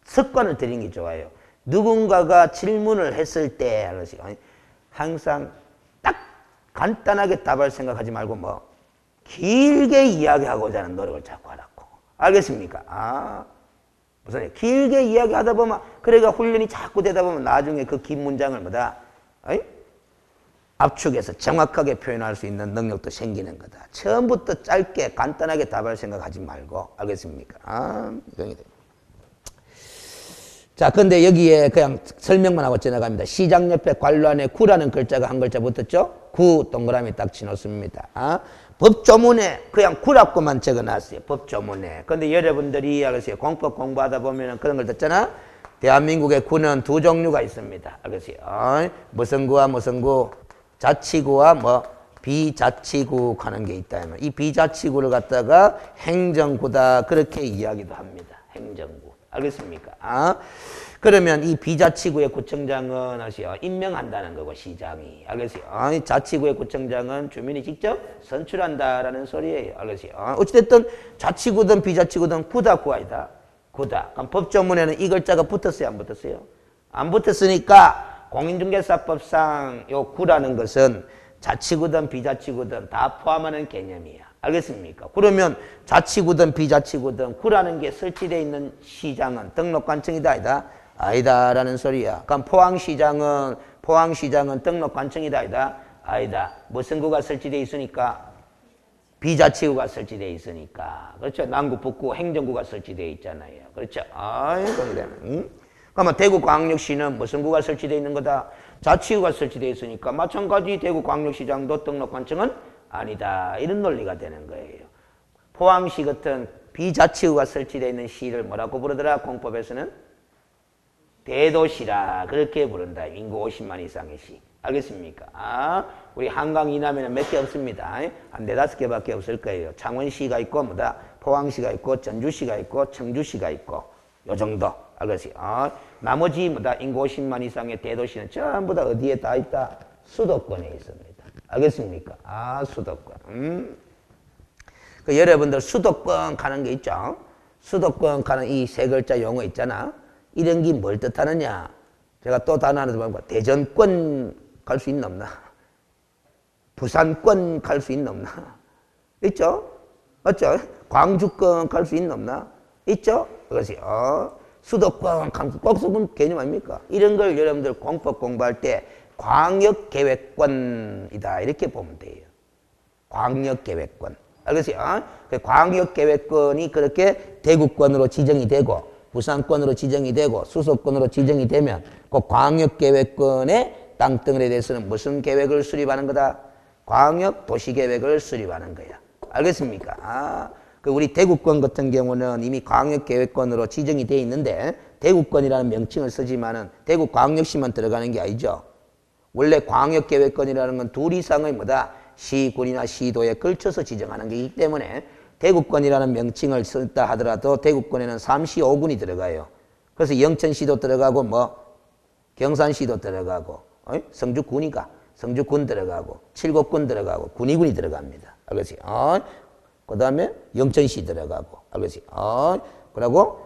습관을 들이는 게 좋아요. 누군가가 질문을 했을 때 항상 딱 간단하게 답할 생각하지 말고 길게 이야기하고자 하는 노력을 자꾸 하라고. 알겠습니까? 무슨 길게 이야기하다 보면 그래가 훈련이 자꾸 되다 보면 나중에 그 긴 문장을 압축해서 정확하게 표현할 수 있는 능력도 생기는 거다. 처음부터 짧게 간단하게 답할 생각하지 말고. 알겠습니까? 자, 근데 여기에 그냥 설명만 하고 지나갑니다. 시장 옆에 관로안에 구라는 글자가 한 글자 붙었죠? 구 동그라미 딱 치놓습니다. 법조문에 그냥 구라고만 적어놨어요. 법조문에. 근데 여러분들이 알겠어요? 공법 공부하다 보면 그런 걸 듣잖아? 대한민국의 구는 두 종류가 있습니다. 알겠어요? 무슨 구와 무슨 구? 자치구와 비자치구 하는 게 있다. 이 비자치구를 갖다가 행정구다. 그렇게 이야기도 합니다. 행정구. 알겠습니까? 그러면 이 비자치구의 구청장은 임명한다는 거고 시장이. 알겠어요? 자치구의 구청장은 주민이 직접 선출한다라는 소리예요. 알겠어요? 어찌됐든 자치구든 비자치구든 구다 구아이다. 구다. 그럼 법조문에는 이 글자가 붙었어요? 안 붙었어요? 안 붙었으니까 공인중개사법상 요 구라는 것은 자치구든 비자치구든 다 포함하는 개념이야. 알겠습니까? 그러면 자치구든 비자치구든 구라는 게 설치되어 있는 시장은 등록관청이다 아니다? 아니다라는 소리야. 그럼 포항시장은 등록관청이다 아니다? 아니다. 무슨 구가 설치되어 있으니까? 비자치구가 설치되어 있으니까. 그렇죠? 남구, 북구, 행정구가 설치되어 있잖아요. 그렇죠? 아이고, 응? 그러면 대구광역시는 무슨 구가 설치되어 있는 거다? 자치구가 설치되어 있으니까 마찬가지 대구광역시장도 등록관청은 아니다. 이런 논리가 되는 거예요. 포항시 같은 비자치구가 설치되어 있는 시를 뭐라고 부르더라? 공법에서는 대도시라 그렇게 부른다. 인구 50만 이상의 시. 알겠습니까? 우리 한강 이남에는 몇 개 없습니다. 한 4-5개밖에 없을 거예요. 창원시가 있고 뭐다? 포항시가 있고 전주시가 있고 청주시가 있고 요 정도. 알겠어요? 나머지 뭐다? 인구 50만 이상의 대도시는 전부 다 어디에 다 있다? 수도권에 있습니다. 알겠습니까? 수도권. 그 여러분들 수도권 가는 게 있죠? 수도권 가는 이 세 글자 용어 있잖아. 이런 게 뭘 뜻하느냐? 제가 또 단어 하나 더 보면 대전권 갈 수 있나 없나? 부산권 갈 수 있나 없나? 있죠? 맞죠? 광주권 갈 수 있나 없나? 있죠? 그것이 수도권 꼭 쓰는 개념 아닙니까? 이런 걸 여러분들 공법 공부할 때 광역계획권이다 이렇게 보면 돼요. 광역계획권. 알겠어요? 광역계획권이 그렇게 대구권으로 지정이 되고 부산권으로 지정이 되고 수도권으로 지정이 되면 그 광역계획권의 땅덩어리에 대해서는 무슨 계획을 수립하는 거다? 광역도시계획을 수립하는 거야. 알겠습니까? 우리 대구권 같은 경우는 이미 광역계획권으로 지정이 되어 있는데 대구권이라는 명칭을 쓰지만은 대구광역시만 들어가는 게 아니죠. 원래 광역계획권이라는 건 둘 이상의 뭐다? 시군이나 시도에 걸쳐서 지정하는 게이기 때문에 대구권이라는 명칭을 썼다 하더라도 대구권에는 3시 5군이 들어가요. 그래서 영천시도 들어가고 경산시도 들어가고 성주군이가 성주군 들어가고 칠곡군 들어가고 군위군이 들어갑니다. 알겠어요? 그 다음에 영천시 들어가고 알겠어요? 그리고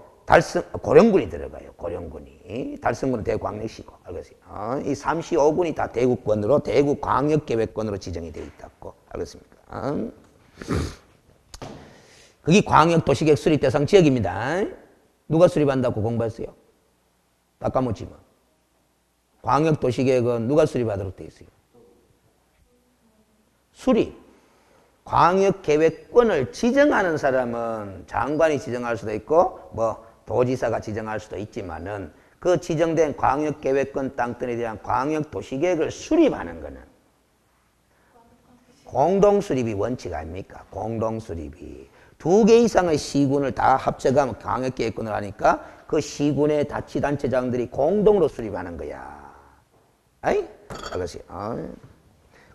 고령군이 들어가요. 고령군이. 달성군은 대구광역시고. 알겠어요? 이 3시 5군이 다 대구권으로 대구광역계획권으로 지정이 되어 있다고. 알겠습니까? 그게 광역도시계획 수립 대상 지역입니다. 누가 수립한다고 공부했어요? 다 까먹지 뭐. 광역도시계획은 누가 수립하도록 되어 있어요? 수립. 광역계획권을 지정하는 사람은 장관이 지정할 수도 있고 도지사가 지정할 수도 있지만은 그 지정된 광역계획권 땅덩어리에 대한 광역도시계획을 수립하는 것은 공동수립이 원칙 아닙니까? 공동수립이. 2개 이상의 시군을 다 합쳐가면 광역계획권을 하니까 그 시군의 자치단체장들이 공동으로 수립하는 거야. 아이? 알겠어요?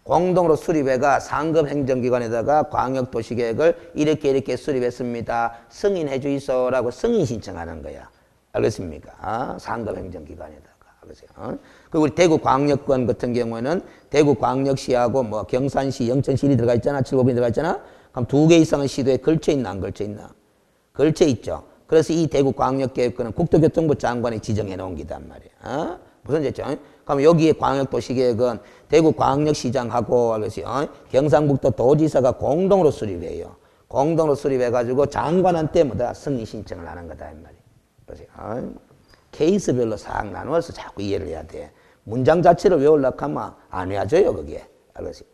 공동으로 수립해가 상급 행정기관에다가 광역도시계획을 이렇게 수립했습니다. 승인해 주이소라고 승인 신청하는 거야. 알겠습니까? 상급 행정기관에다가. 알겠어요? 그리고 우리 대구광역권 같은 경우에는 대구광역시하고 경산시, 영천시이 들어가 있잖아. 칠곡군이 들어가 있잖아. 그럼 2개 이상의 시도에 걸쳐 있나 안 걸쳐 있나? 걸쳐 있죠. 그래서 이 대구광역계획권은 국토교통부 장관이 지정해 놓은 기단 말이야. 무슨 뜻이죠? 그럼 여기에 광역도시계획은 대구광역시장하고 경상북도 도지사가 공동으로 수립해요. 공동으로 수립해가지고 장관한테 승인 신청을 하는 거다 이 말이에요. 케이스별로 싹 나누어서 자꾸 이해를 해야 돼. 문장 자체를 외우려고 하면 안 외워져요 그게. 알겠어요?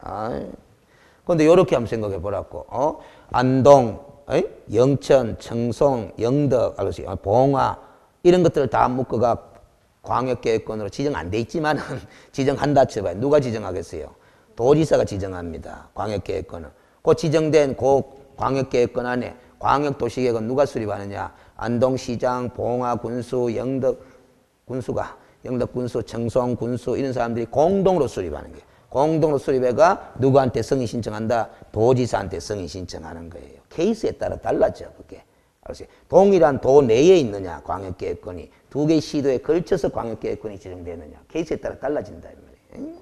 그런데 이렇게 한번 생각해 보라고. 안동, 영천, 청송, 영덕, 봉화 이런 것들을 다 묶어가 광역계획권으로 지정 안 돼 있지만 지정한다 쳐봐요. 누가 지정하겠어요? 도지사가 지정합니다. 광역계획권은. 그 지정된 그 광역계획권 안에 광역도시계획은 누가 수립하느냐? 안동시장, 봉화군수, 영덕군수, 청송군수 이런 사람들이 공동으로 수립하는 거예요. 공동으로 수립해가 누구한테 승인 신청한다? 도지사한테 승인 신청하는 거예요. 케이스에 따라 달라져 그게. 그래서 동일한 도 내에 있느냐, 광역계획권이. 두 개의 시도에 걸쳐서 광역계획권이 지정되느냐. 케이스에 따라 달라진다. 이 말이에요.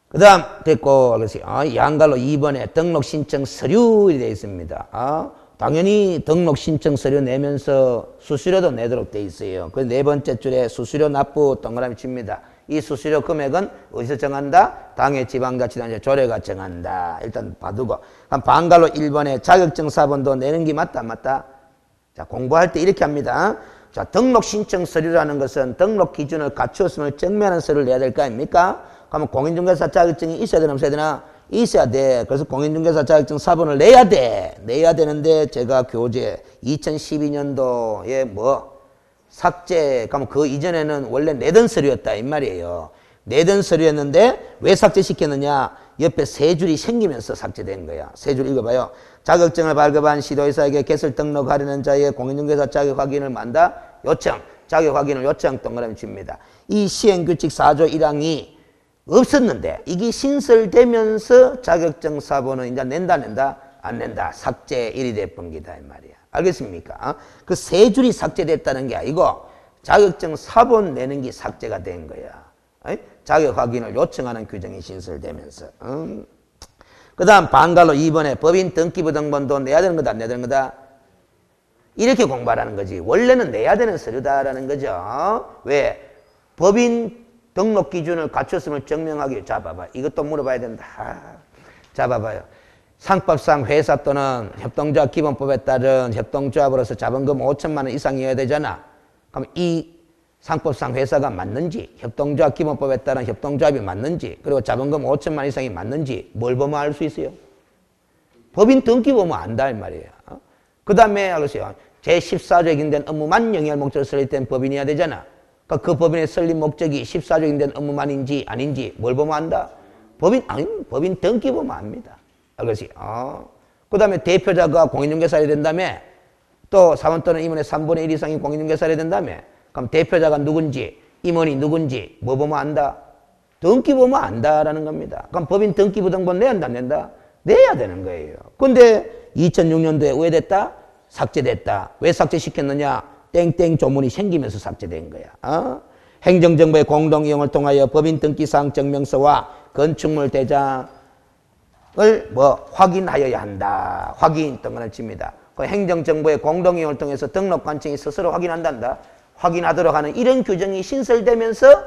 그 다음, 됐고, 그래서, 양갈로 2번에 등록 신청 서류 되어 있습니다. 당연히 등록 신청 서류 내면서 수수료도 내도록 되어 있어요. 그 네 번째 줄에 수수료 납부 동그라미 칩니다. 이 수수료 금액은 어디서 정한다? 당해 지방자치단체 조례가 정한다. 일단 봐두고. 반갈로 1번에 자격증 사본도 내는 게 맞다, 안 맞다? 자, 공부할 때 이렇게 합니다. 자, 등록 신청 서류라는 것은 등록 기준을 갖추었음을 증명하는 서류를 내야 될 거 아닙니까? 그러면 공인중개사 자격증이 있어야 되나 없어야 되나? 있어야 돼. 그래서 공인중개사 자격증 사본을 내야 돼. 내야 되는데 제가 교재 2012년도에 삭제, 그러면 그 이전에는 원래 내던 서류였다 이 말이에요. 내던 서류였는데 왜 삭제시켰느냐? 옆에 세 줄이 생기면서 삭제된 거야. 세 줄 읽어봐요. 자격증을 발급한 시도의사에게 개설 등록하려는 자의 공인중개사 자격 확인을 만다 요청. 자격 확인을 요청 동그라미 칩니다. 이 시행규칙 4조 1항이 없었는데 이게 신설되면서 자격증 사본은 이제 낸다 안 낸다 삭제 1이 돼본 기다 이 말이야. 알겠습니까? 그 세 줄이 삭제됐다는 게 아니고 자격증 사본 내는 게 삭제가 된 거야. 자격 확인을 요청하는 규정이 신설되면서. 그 다음 반갈로 2번에 법인 등기부 등본도 내야 되는 거다 안 내야 되는 거다? 이렇게 공부하라는 거지. 원래는 내야 되는 서류다라는 거죠. 왜? 법인 등록 기준을 갖췄음을 증명하기. 자, 봐봐. 이것도 물어봐야 된다. 자, 봐봐요. 상법상 회사 또는 협동조합 기본법에 따른 협동조합으로서 자본금 5천만 원 이상이어야 되잖아. 그럼 이 상법상 회사가 맞는지, 협동조합 기본법에 따른 협동조합이 맞는지, 그리고 자본금 5천만 원 이상이 맞는지 뭘 보면 알 수 있어요? 법인 등기 보면 안다 이 말이에요. 그 다음에 알겠어요. 제14조에 기능된 업무만 영위할 목적으로 설립된 법인이어야 되잖아. 그러니까 그 법인의 설립 목적이 14조에 기능된 업무만인지 아닌지 뭘 보면 안다? 법인 등기 보면 압니다. 알겠어요. 그 다음에 대표자가 공인중개사를 된다며 또 사원 또는 임원의 3분의 1 이상이 공인중개사를 된다며 그럼 대표자가 누군지 임원이 누군지 뭐 보면 안다? 등기 보면 안다라는 겁니다. 그럼 법인 등기부 등본 내야 한다 안 낸다? 내야 되는 거예요. 근데 2006년도에 왜 됐다? 삭제됐다. 왜 삭제시켰느냐? 땡땡 조문이 생기면서 삭제된 거야. 행정정보의 공동이용을 통하여 법인 등기사항 증명서와 건축물 대장을 확인하여야 한다. 확인 등을 칩니다. 그 행정정보의 공동이용을 통해서 등록관청이 스스로 확인한단다. 확인하도록 하는 이런 규정이 신설되면서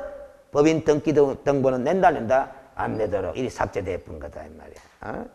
법인 등기 등본은 낸다 안 내도록 이리 삭제되어본 거다 이 말이야.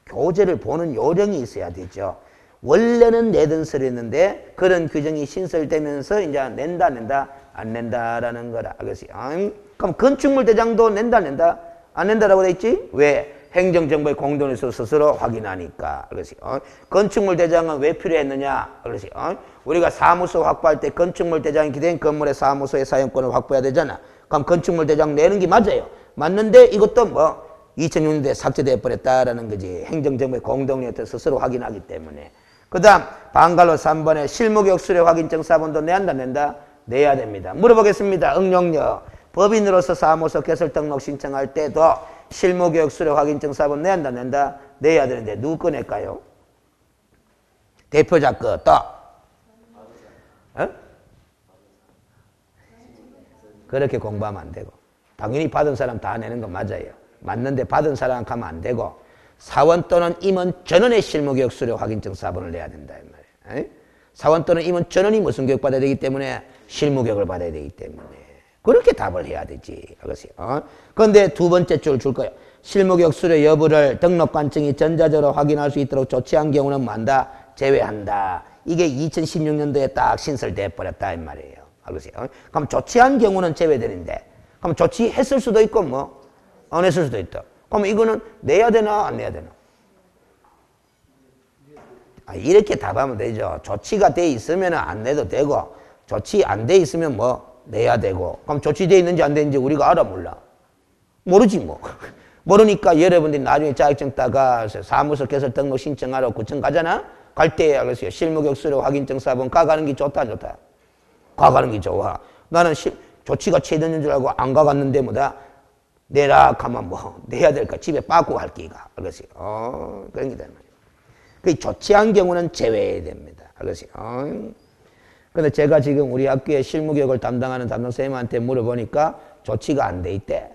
교재를 보는 요령이 있어야 되죠. 원래는 내던 서류였는데 그런 규정이 신설되면서 이제 낸다 안 낸다라는 거라. 알겠어요? 그럼 건축물 대장도 낸다 안 낸다라고 돼 있지? 왜? 행정정보의 공동에서 스스로 확인하니까. 알겠어요? 건축물 대장은 왜 필요했느냐? 알겠어요? 우리가 사무소 확보할 때 건축물 대장이 기대인 건물의 사무소의 사용권을 확보해야 되잖아. 그럼 건축물 대장 내는 게 맞아요. 맞는데 이것도 2006년도에 삭제되어 버렸다라는 거지. 행정정보의 공동이었던 스스로 확인하기 때문에. 그 다음 반갈로 3번에 실무교육 수료 확인증 사본도 내야 한다 낸다? 내야 됩니다. 물어보겠습니다. 응용력. 법인으로서 사무소 개설 등록 신청할 때도 실무교육 수료 확인증 사본 내야 한다 낸다? 내야 되는데 누구 거 낼까요? 대표자 거 또? 그렇게 공부하면 안 되고 당연히 받은 사람 다 내는 건 맞아요. 맞는데 받은 사람 가면 안 되고 사원 또는 임원 전원의 실무교육 수료 확인증 사본을 내야 된다 이 말이에요. 사원 또는 임원 전원이 무슨 교육 받아야 되기 때문에 실무교육을 받아야 되기 때문에 그렇게 답을 해야 되지. 알겠어요? 그런데 두 번째 줄 줄 거예요. 실무교육 수료 여부를 등록관청이 전자적으로 확인할 수 있도록 조치한 경우는 뭐한다? 제외한다. 이게 2016년도에 딱 신설돼 버렸다 이 말이에요. 알겠어요? 그럼 조치한 경우는 제외되는데 그럼 조치했을 수도 있고 안 했을 수도 있다. 그럼 이거는 내야 되나 안 내야 되나? 이렇게 답하면 되죠. 조치가 돼 있으면 안 내도 되고 조치 안 돼 있으면 내야 되고 그럼 조치돼 있는지 안 되는지 우리가 알아 몰라? 모르지 뭐. 모르니까 여러분들이 나중에 자격증 따가 사무소 개설 등록 신청하러 구청 가잖아? 갈 때 알겠어요. 실무교육 수료 확인증 사본 가가는 게 좋다 안 좋다? 가가는 게 좋아. 나는 조치가 최대인 줄 알고 안 가갔는데 내라 하면 내야 될까? 집에 빠꾸 할 기가. 알겠어요? 그런 게 되는 거예요. 그 조치한 경우는 제외해야 됩니다. 알겠어요? 근데 제가 지금 우리 학교에 실무교육을 담당하는 담당선생님한테 물어보니까 조치가 안 돼 있대.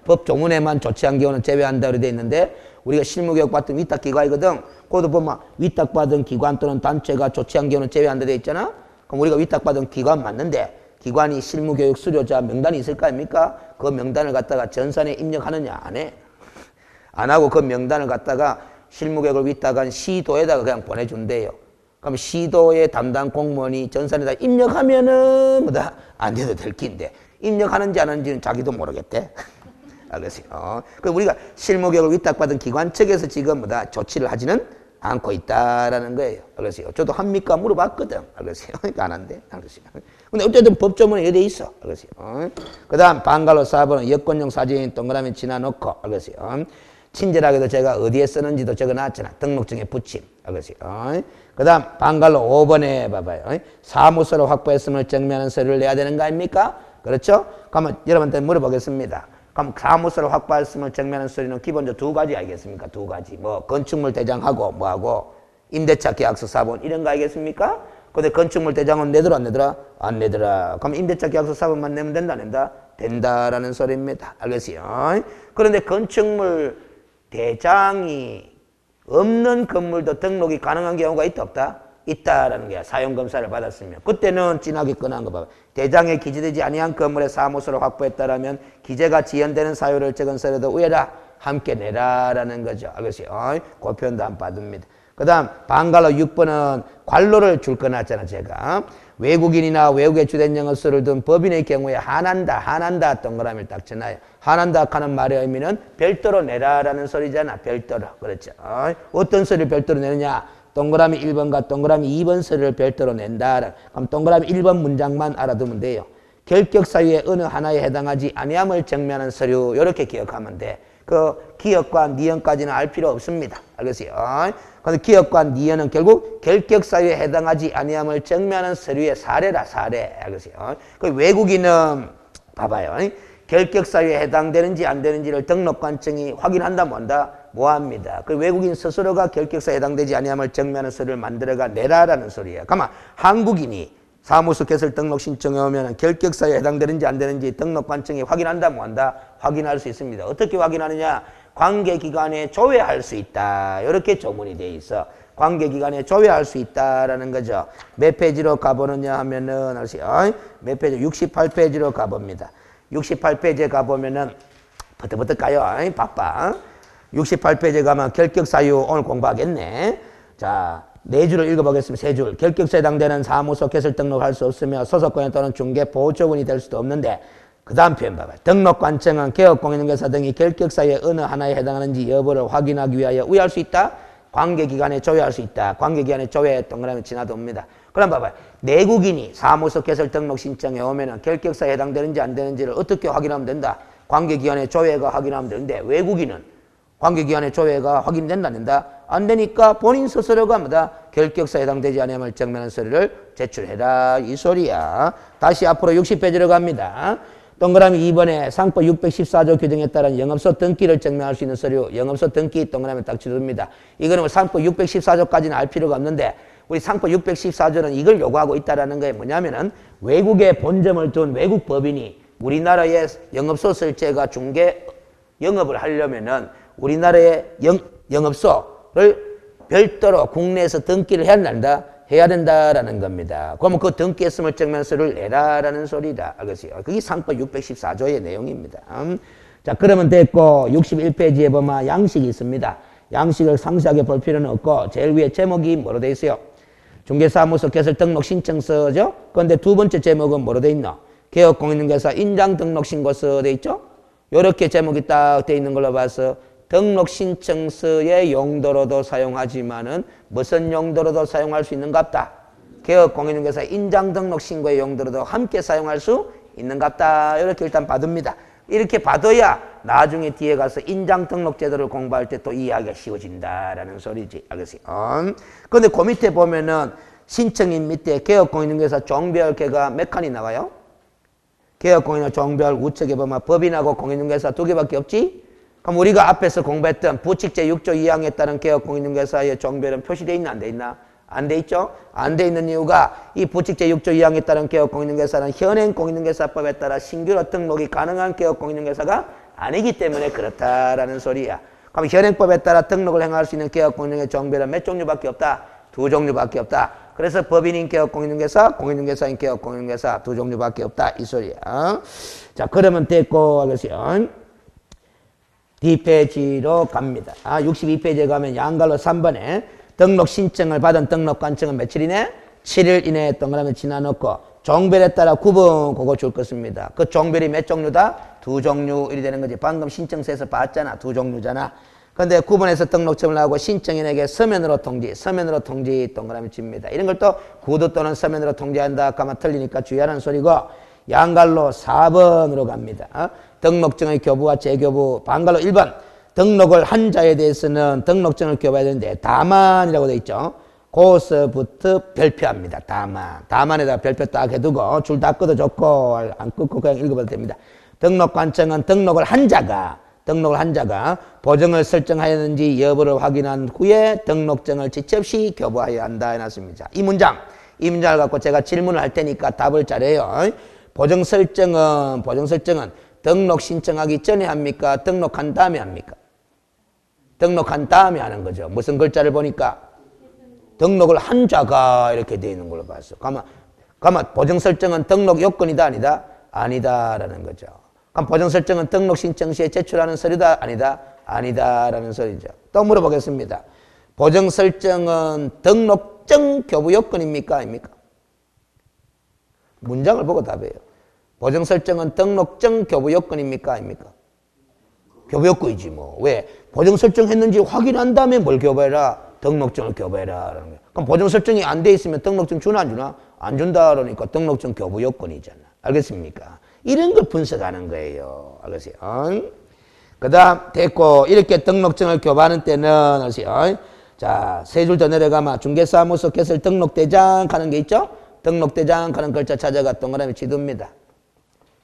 법 조문에만 조치한 경우는 제외한다 그래 돼 있는데 우리가 실무교육 받던 위탁기관이거든. 거기도 보면 위탁받은 기관 또는 단체가 조치한 경우는 제외한다 돼 있잖아. 그럼 우리가 위탁받은 기관 맞는데 기관이 실무교육 수료자 명단이 있을 거 아닙니까? 그 명단을 갖다가 전산에 입력하느냐 안 해. 안 하고 그 명단을 갖다가 실무교육을 위탁한 시도에다가 그냥 보내준대요. 그럼 시도의 담당 공무원이 전산에다 입력하면은 뭐다 안 돼도 될 긴데 입력하는지 안 하는지는 자기도 모르겠대. 알겠어요? 그럼 우리가 실무교육을 위탁받은 기관 측에서 지금 뭐다 조치를 하지는 않고 있다라는 거예요. 알겠어요? 저도 합니까 물어봤거든. 알겠어요? 그러니까 안 한대. 알겠어요? 근데 어쨌든 법조문에 이래 있어. 알겠어요? 그 다음 방갈로 4번은 여권용 사진인 동그라미 지나놓고. 알겠어요? 친절하게도 제가 어디에 쓰는지도 적어놨잖아. 등록증에 붙임. 알겠어요? 그 다음 방갈로 5번에 봐봐요. 사무소로 확보했음을 증명하는 서류를 내야 되는 거 아닙니까? 그렇죠? 그러면 여러분한테 물어보겠습니다. 그럼 사무소를 확보했음을 증명하는 서류는 기본적으로 두 가지 알겠습니까? 두 가지. 뭐 건축물 대장하고 뭐하고 임대차 계약서 사본 이런 거 알겠습니까? 근데 건축물 대장은 내더라 안 내더라? 안 내더라. 그럼 임대차 계약서 사본만 내면 된다 안 된다? 된다라는 소리입니다. 알겠어요? 그런데 건축물 대장이 없는 건물도 등록이 가능한 경우가 있다 없다? 있다라는 거야. 사용검사를 받았으면. 그때는 진하게 꺼낸 거 봐. 대장에 기재되지 아니한 건물의 사무소를 확보했다라면 기재가 지연되는 사유를 적은 서류도 위에다 함께 내라라는 거죠. 알겠어요? 그 표현도 안 받습니다. 그 다음 방갈로 6번은 관로를 줄 거놨잖아 제가. 외국인이나 외국에 주된 영업소를 둔 법인의 경우에 한한다 동그라미를 딱 쳐놔요. 한한다 하는 말의 의미는 별도로 내라라는 소리잖아. 별도로. 그렇죠. 어떤 소리를 별도로 내느냐. 동그라미 1번과 동그라미 2번 서류를 별도로 낸다. 그럼 동그라미 1번 문장만 알아두면 돼요. 결격 사유의 어느 하나에 해당하지 아니함을 증명하는 서류 이렇게 기억하면 돼. 그 기억과 니은까지는 알 필요 없습니다. 알겠어요? 근데 기억과 니은은 결국 결격 사유에 해당하지 아니함을 증명하는 서류의 사례라 사례. 알겠어요? 그 외국인은 봐봐요. 결격 사유에 해당되는지 안 되는지를 등록관청이 확인한다 뭔다? 뭐합니다. 그 외국인 스스로가 결격사에 해당되지 아니함을 증명하는 서류를 만들어가 내라라는 소리예요. 가만 한국인이 사무소 개설 등록 신청해 오면 결격사에 해당되는지 안 되는지 등록관청이 확인한다 뭐한다? 확인할 수 있습니다. 어떻게 확인하느냐? 관계기관에 조회할 수 있다. 이렇게 조문이 돼 있어. 관계기관에 조회할 수 있다라는 거죠. 몇 페이지로 가보느냐 하면은 몇 페이지? 68페이지로 가봅니다. 68페이지에 가보면은 버떡버떡 가요. 바빠. 68페이지에 가면 결격사유 오늘 공부하겠네. 자, 네 줄을 읽어보겠습니다. 세 줄. 결격사에 해당되는 사무소 개설 등록할 수 없으며 소속권에 또는 중개 보조원이 될 수도 없는데 그 다음 표현 봐봐요. 등록관청은 개업공인중개사 등이 결격사유의 어느 하나에 해당하는지 여부를 확인하기 위하여 우회할 수 있다. 관계기관에 조회할 수 있다. 관계기관에 조회 동그라미 지나도입니다. 그럼 봐봐요. 내국인이 사무소 개설 등록 신청해 오면은 결격사에 해당되는지 안 되는지를 어떻게 확인하면 된다. 관계기관의 조회가 확인하면 되는데 외국인은 관계기관의 조회가 확인된다 안 된다? 안 되니까 본인 스스로가 뭐다? 결격사에 해당되지 않으면 증명하는 서류를 제출해라 이 소리야. 다시 앞으로 60페이지로 갑니다. 동그라미 2번에 상법 614조 규정에 따른 영업소 등기를 증명할 수 있는 서류 영업소 등기 동그라미 딱 치릅니다. 이거는 상법 614조까지는 알 필요가 없는데 우리 상법 614조는 이걸 요구하고 있다는 거에 뭐냐면은 외국에 본점을 둔 외국 법인이 우리나라의 영업소 설치가 중개 영업을 하려면은 우리나라의 영업소를 별도로 국내에서 등기를 해야 된다라는 겁니다. 그러면 그 등기했음을 증명하는 서류를 내라라는 소리다. 알겠어요? 그게 상법 614조의 내용입니다. 자, 그러면 됐고 61페이지에 보면 양식이 있습니다. 양식을 상세하게 볼 필요는 없고 제일 위에 제목이 뭐로 되어 있어요? 중개사무소 개설 등록 신청서죠? 그런데 두 번째 제목은 뭐로 되어 있노? 개업공인중개사 인장 등록 신고서 되어 있죠? 이렇게 제목이 딱 되어 있는 걸로 봐서 등록 신청서의 용도로도 사용하지만은 무슨 용도로도 사용할 수 있는갑다. 개업공인중개사 인장 등록 신고의 용도로도 함께 사용할 수 있는갑다. 이렇게 일단 받습니다. 이렇게 받아야 나중에 뒤에 가서 인장 등록 제도를 공부할 때 또 이해하기가 쉬워진다라는 소리지. 알겠어요? 그런데 그 밑에 보면은 신청인 밑에 개업공인중개사 종별개가 몇 칸이 나와요? 개업공인이나 종별 우측에 보면 법인하고 공인중개사 두 개밖에 없지? 그럼 우리가 앞에서 공부했던 부칙제 6조 2항에 따른 개업공인중개사의 종별은 표시되어 있나 안 돼 있나? 안 돼 있죠? 안 돼 있는 이유가 이 부칙제 6조 2항에 따른 개업공인중개사는 현행 공인중개사법에 따라 신규로 등록이 가능한 개업공인중개사가 아니기 때문에 그렇다라는 소리야. 그럼 현행법에 따라 등록을 행할 수 있는 개업공인중개사 종별은 몇 종류밖에 없다? 2종류밖에 없다. 그래서 법인인 개업공인중개사, 공인중개사인 개업공인중개사 2종류밖에 없다. 이 소리야. 자, 그러면 됐고, 알겠어요? D페이지로 갑니다. 62페이지에 가면 양갈로 3번에 등록 신청을 받은 등록관청은 며칠이네? 7일 이내에 동그라미 지나놓고 종별에 따라 구분 그거 줄 것입니다. 그 종별이 몇 종류다? 2종류 이리 되는 거지. 방금 신청서에서 봤잖아. 2종류잖아. 근데 구분해서 등록점을 하고 신청인에게 서면으로 통지 동그라미 칩니다. 이런 걸 또 구두 또는 서면으로 통지한다 하면 틀리니까 주의하라는 소리고 양갈로 4번으로 갑니다. 등록증의 교부와 재교부. 반갈로 1번. 등록을 한 자에 대해서는 등록증을 교부해야 되는데 다만이라고 되어 있죠. 고서부터 별표합니다. 다만에다가 별표 딱 해두고 줄 다 끊어줬고 안 끊고 그냥 읽어봐도 됩니다. 등록관청은 등록을 한 자가 보정을 설정하였는지 여부를 확인한 후에 등록증을 지체 없이 교부하여야 한다 해놨습니다. 이 문장을 갖고 제가 질문을 할 테니까 답을 잘해요. 보정 설정은 등록 신청하기 전에 합니까? 등록한 다음에 합니까? 등록한 다음에 하는 거죠. 무슨 글자를 보니까 등록을 한 자가 이렇게 되어 있는 걸로 봤어. 가만 보정 설정은 등록 요건이다 아니다? 아니다라는 거죠. 그럼 보정 설정은 등록 신청 시에 제출하는 서류다 아니다? 아니다라는 소리죠. 또 물어보겠습니다. 보정 설정은 등록증 교부 요건입니까? 아닙니까? 문장을 보고 답해요. 보정 설정은 등록증 교부 요건입니까? 아닙니까? 교부 요건이지 뭐. 왜? 보정 설정했는지 확인한 다음에 뭘 교부해라? 등록증을 교부해라. 라는 거야. 그럼 보정 설정이 안 돼 있으면 등록증 주나 안 주나? 안 준다 그러니까 등록증 교부 요건이잖아. 알겠습니까? 이런 걸 분석하는 거예요. 알겠어요? 그 다음 됐고 이렇게 등록증을 교부하는 때는 알았어요? 자, 세 줄 더 내려가면 중개사무소 개설 등록대장 하는 게 있죠? 등록대장 하는 글자 찾아가 동그라미 지도입니다.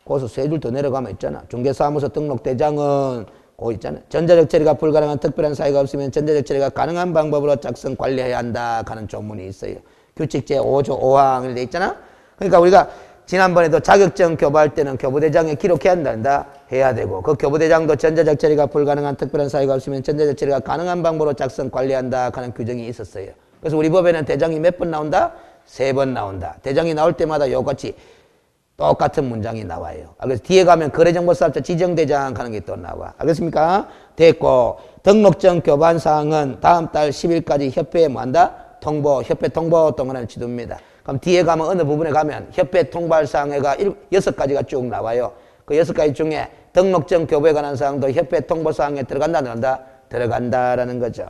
거기서 세 줄 더 내려가면 있잖아. 중개사무소 등록대장은 거 있잖아. 전자적 처리가 불가능한 특별한 사유가 없으면 전자적 처리가 가능한 방법으로 작성 관리해야 한다 하는 조문이 있어요. 규칙 제5조 5항에 돼 있잖아. 그러니까 우리가 지난번에도 자격증 교부할 때는 교부대장에 기록해야 한다. 해야 되고 그 교부대장도 전자적 처리가 불가능한 특별한 사유가 없으면 전자적 처리가 가능한 방법으로 작성 관리한다 하는 규정이 있었어요. 그래서 우리 법에는 대장이 몇 번 나온다? 3번 나온다. 대장이 나올 때마다 요같이 똑같은 문장이 나와요. 그래서 뒤에 가면 거래정보사업자 지정대장 하는 게 또 나와. 알겠습니까? 됐고 등록증 교부한 사항은 다음 달 10일까지 협회에 뭐한다? 협회 통보 동안을 지도입니다. 그럼 뒤에 가면 어느 부분에 가면 협회 통보할 사항에가 6가지가 쭉 나와요. 그 6가지 중에 등록증 교부에 관한 사항도 협회 통보 사항에 들어간다 안 들어간다? 들어간다라는 거죠.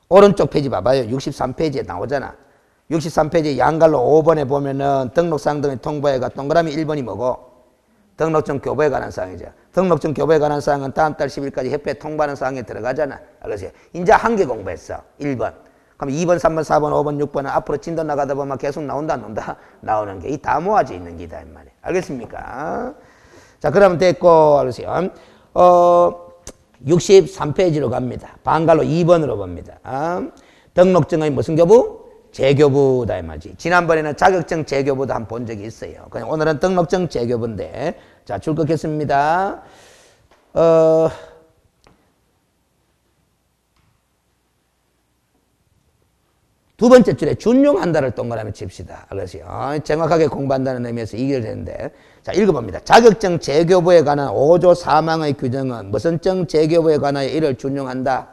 오른쪽 페이지 봐봐요. 63페이지에 나오잖아. 63페이지 양갈로 5번에 보면은 등록사항 등의 통보에가 동그라미 1번이 뭐고? 등록증 교부에 관한 사항이죠. 등록증 교부에 관한 사항은 다음 달 10일까지 협회 통보하는 사항에 들어가잖아. 알겠어요? 이제 한 개 공부했어. 1번. 그럼 2번, 3번, 4번, 5번, 6번은 앞으로 진도 나가다 보면 계속 나온다, 안 나온다? 나오는 게 이 다 모아져 있는 기다, 이 말이야. 알겠습니까? 자, 그러면 됐고, 알겠어요? 63페이지로 갑니다. 반갈로 2번으로 봅니다. 등록증의 무슨 교부? 재교부다 이 말이지. 지난번에는 자격증 재교부도 한 번 본 적이 있어요. 그냥 오늘은 등록증 재교부인데 자 출국했습니다. 두 번째 줄에 준용한다를 동그라미 칩시다. 알겠어요? 정확하게 공부한다는 의미에서 이게 되는데 자 읽어봅니다. 자격증 재교부에 관한 5조 4항의 규정은 무슨 증 재교부에 관하여 이를 준용한다.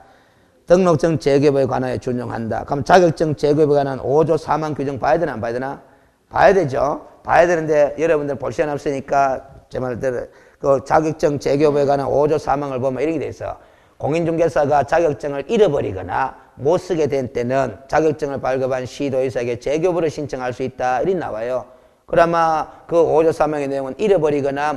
등록증 재교부에 관하여 준용한다. 그럼 자격증 재교부에 관한 5조 4항 규정 봐야 되나 안 봐야 되나? 봐야 되죠. 봐야 되는데 여러분들 볼 시간 없으니까 제 말대로 그 자격증 재교부에 관한 5조 4항을 보면 이렇게 돼 있어. 공인중개사가 자격증을 잃어버리거나 못 쓰게 된 때는 자격증을 발급한 시도의사에게 재교부를 신청할 수 있다. 이리 나와요. 그러면 그 5조 3항의 내용은 잃어버리거나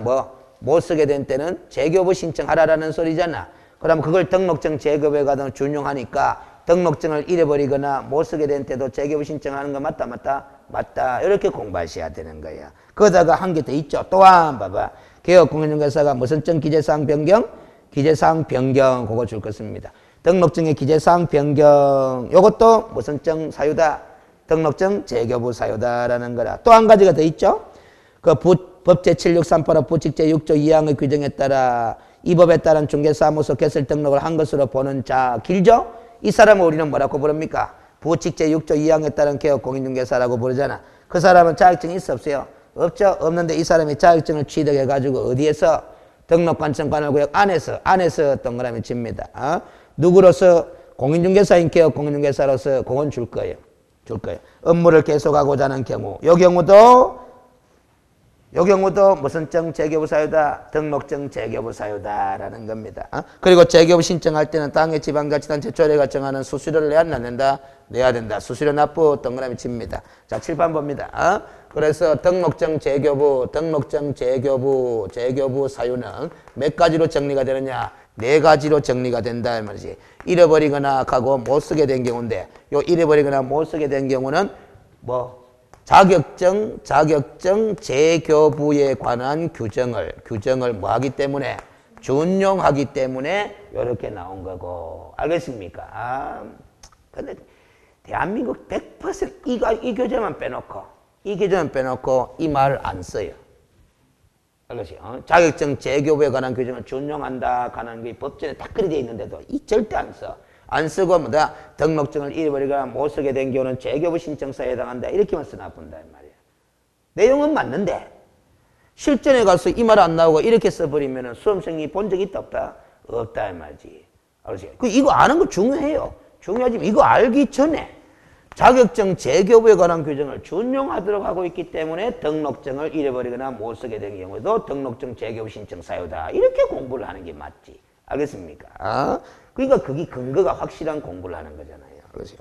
못 쓰게 된 때는 재교부 신청하라라는 소리잖아. 그러면 그걸 등록증 재교부에 가도 준용하니까 등록증을 잃어버리거나 못 쓰게 된 때도 재교부 신청하는 거 맞다. 이렇게 공부하셔야 되는 거야. 거기다가 한 개 더 있죠. 또한 봐봐. 개업 공인중개사가 무슨 증 기재사항 변경? 기재사항 변경 그거 줄 것입니다. 등록증의 기재사항 변경 요것도 무슨 증 사유다? 등록증 재교부 사유다라는 거라. 또 한 가지가 더 있죠. 그 법 제7638호 부칙 제6조 2항의 규정에 따라 이 법에 따른 중개사무소 개설 등록을 한 것으로 보는 자 길죠? 이 사람을 우리는 뭐라고 부릅니까? 부칙 제6조 2항에 따른 개업 공인중개사라고 부르잖아. 그 사람은 자격증이 있어 없어요? 없죠? 없는데 이 사람이 자격증을 취득해가지고 어디에서? 등록관청관할구역 안에서 동그라미 칩니다. 누구로서? 공인중개사인 개업 공인중개사로서 그건 줄 거예요. 업무를 계속하고자 하는 경우 요 경우도 무슨 증 재교부 사유다? 등록증 재교부 사유다라는 겁니다. 그리고 재교부 신청할 때는 당해 지방자치단체 조례가 정하는 수수료를 내야 안 낸다? 내야 된다. 수수료 납부 동그라미 칩니다. 자, 칠판 봅니다. 그래서 등록증 재교부 사유는 몇 가지로 정리가 되느냐? 네 가지로 정리가 된다 이 말이지. 잃어버리거나 하고 못 쓰게 된 경우인데 요 잃어버리거나 못 쓰게 된 경우는 뭐 자격증 재교부에 관한 규정을 뭐 하기 때문에 준용하기 때문에 이렇게 나온 거고 알겠습니까? 근데 대한민국 100% 이 교재만 빼놓고 이 말을 안 써요. 알겠지? 자격증 재교부에 관한 규정을 준용한다 하는 게 법전에 딱 그리 돼 있는데도 이 절대 안 써. 안 쓰고 뭐다 등록증을 잃어버리거나 못 쓰게 된 경우는 재교부 신청서에 해당한다 이렇게만 써놔 본다 이 말이야. 내용은 맞는데 실전에 가서 이 말 안 나오고 이렇게 써버리면 수험생이 본 적이 있다 없다? 없다 이 말이지. 알지? 이거 아는 거 중요해요. 중요하지만 이거 알기 전에 자격증 재교부에 관한 규정을 준용하도록 하고 있기 때문에 등록증을 잃어버리거나 못 쓰게 된 경우에도 등록증 재교부 신청 사유다 이렇게 공부를 하는 게 맞지. 알겠습니까? 그러니까 그게 근거가 확실한 공부를 하는 거잖아요. 그렇죠?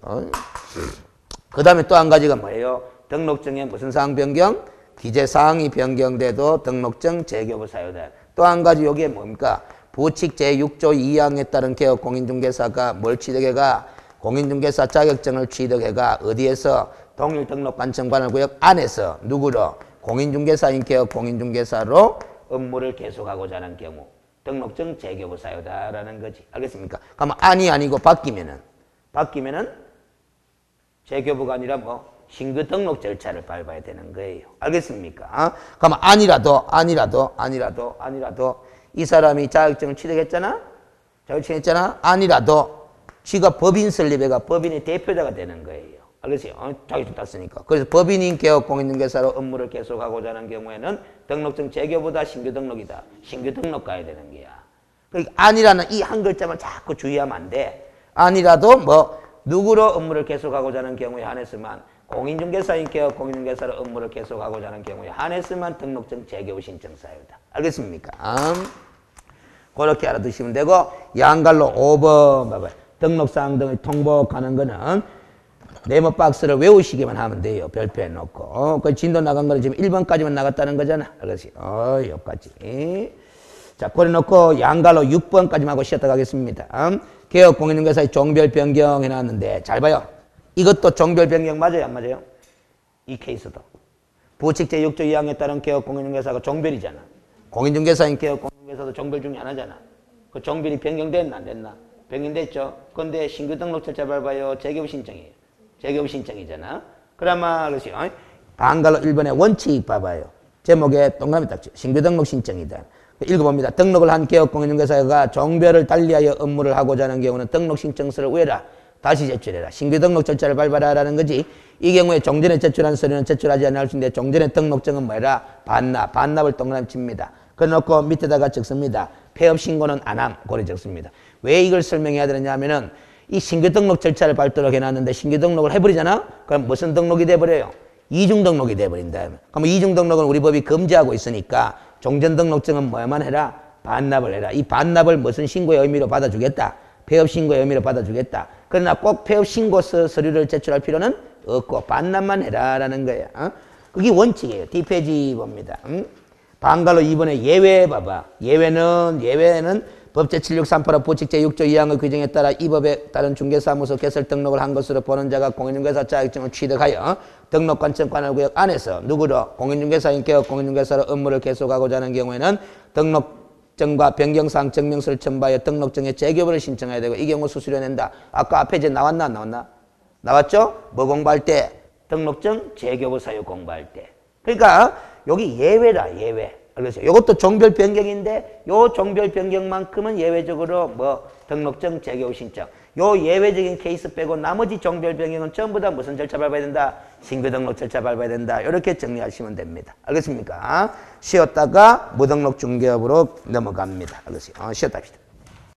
그 다음에 또 한 가지가 뭐예요? 등록증에 무슨 사항 변경? 기재사항이 변경돼도 등록증 재교부 사유다. 또 한 가지 여기에 뭡니까? 부칙 제6조 2항에 따른 개업 공인중개사가 뭘 취득해가? 공인중개사 자격증을 취득해가 어디에서? 동일등록관청관할구역 안에서 누구로? 공인중개사인 개업 공인중개사로 업무를 계속하고자 하는 경우 등록증 재교부 사유다라는 거지. 알겠습니까? 그러면 아니고 바뀌면은 재교부가 아니라 뭐 신규 등록 절차를 밟아야 되는 거예요. 알겠습니까? 그러면 아니라도 이 사람이 자격증을 취득했잖아? 아니라도 지가 법인 설립해가 법인의 대표자가 되는 거예요. 알겠어요? 자격증 땄으니까. 그래서 법인인 개업 공인중개사로 업무를 계속하고자 하는 경우에는 등록증 재교보다 신규 등록이다. 신규 등록 가야 되는 거야. 그러니까 아니라는 이 한 글자만 자꾸 주의하면 안 돼. 아니라도 뭐 누구로 업무를 계속하고자 하는 경우에 한해서만 공인중개사인 개업 공인중개사로 업무를 계속하고자 하는 경우에 한해서만 등록증 재교부 신청 사유다. 알겠습니까? 그렇게 알아두시면 되고 양갈로 5번 봐봐요. 등록사항 등을 통보하는 거는 네모 박스를 외우시기만 하면 돼요. 별표에 놓고. 그 진도 나간 거는 지금 1번까지만 나갔다는 거잖아. 알겠지? 여기까지. 자, 그래 놓고 양갈로 6번까지만 하고 쉬었다 가겠습니다. 개업 공인중개사의 종별 변경 해놨는데 잘 봐요. 이것도 종별 변경 맞아요? 안 맞아요? 이 케이스도. 부칙 제6조 2항에 따른 개업 공인중개사가 종별이잖아. 공인중개사인 개업 공인중개사도 종별 중에 하나잖아. 그 종별이 변경됐나 안 됐나? 변경됐죠? 근데 신규 등록 절차 밟아요? 재교부 신청이에요. 재교부 신청이잖아. 그러면 그렇지. 방갈로 1번에 원칙 봐봐요. 제목에 동그라미 딱 신규 등록 신청이다. 읽어봅니다. 등록을 한 개업 공인중개사가 종별을 달리하여 업무를 하고자 하는 경우는 등록 신청서를 외라. 다시 제출해라. 신규 등록 절차를 밟아라라는 거지. 이 경우에 종전에 제출한 서류는 제출하지 않을 수 있는데 종전의 등록증은 뭐라? 반납을 동그라미 칩니다. 그래놓고 밑에다가 적습니다. 폐업 신고는 안 함. 고래 적습니다. 왜 이걸 설명해야 되느냐 하면은 이 신규 등록 절차를 밟도록 해놨는데 신규 등록을 해버리잖아? 그럼 무슨 등록이 돼버려요? 이중 등록이 돼버린다. 그럼 이중 등록은 우리 법이 금지하고 있으니까 종전 등록증은 뭐야만 해라? 반납을 해라. 이 반납을 무슨 신고의 의미로 받아주겠다? 폐업 신고의 의미로 받아주겠다. 그러나 꼭 폐업 신고서 서류를 제출할 필요는 없고 반납만 해라라는 거야. 그게 원칙이에요. 뒷페이지 봅니다. 방갈로 2번에 예외 봐봐. 예외는 법 제7638호 부칙 제6조 2항의 규정에 따라 이 법에 따른 중개사무소 개설 등록을 한 것으로 보는 자가 공인중개사 자격증을 취득하여 등록관청관할구역 안에서 누구로 공인중개사인 개업 공인중개사로 업무를 계속하고자 하는 경우에는 등록증과 변경사항 증명서를 첨부하여 등록증의 재교부를 신청해야 되고 이 경우 수수료 낸다. 아까 앞에 이제 나왔나 안 나왔나? 나왔죠? 뭐 공부할 때? 등록증 재교부 사유 공부할 때. 그러니까 여기 예외다 예외. 그래서 이것도 종별 변경인데 요 종별 변경만큼은 예외적으로 뭐 등록증 재교부 신청. 요 예외적인 케이스 빼고 나머지 종별 변경은 전부 다 무슨 절차 밟아야 된다? 신규 등록 절차 밟아야 된다. 이렇게 정리하시면 됩니다. 알겠습니까? 쉬었다가 무등록 중개업으로 넘어갑니다. 알겠어요? 쉬었다 합시다.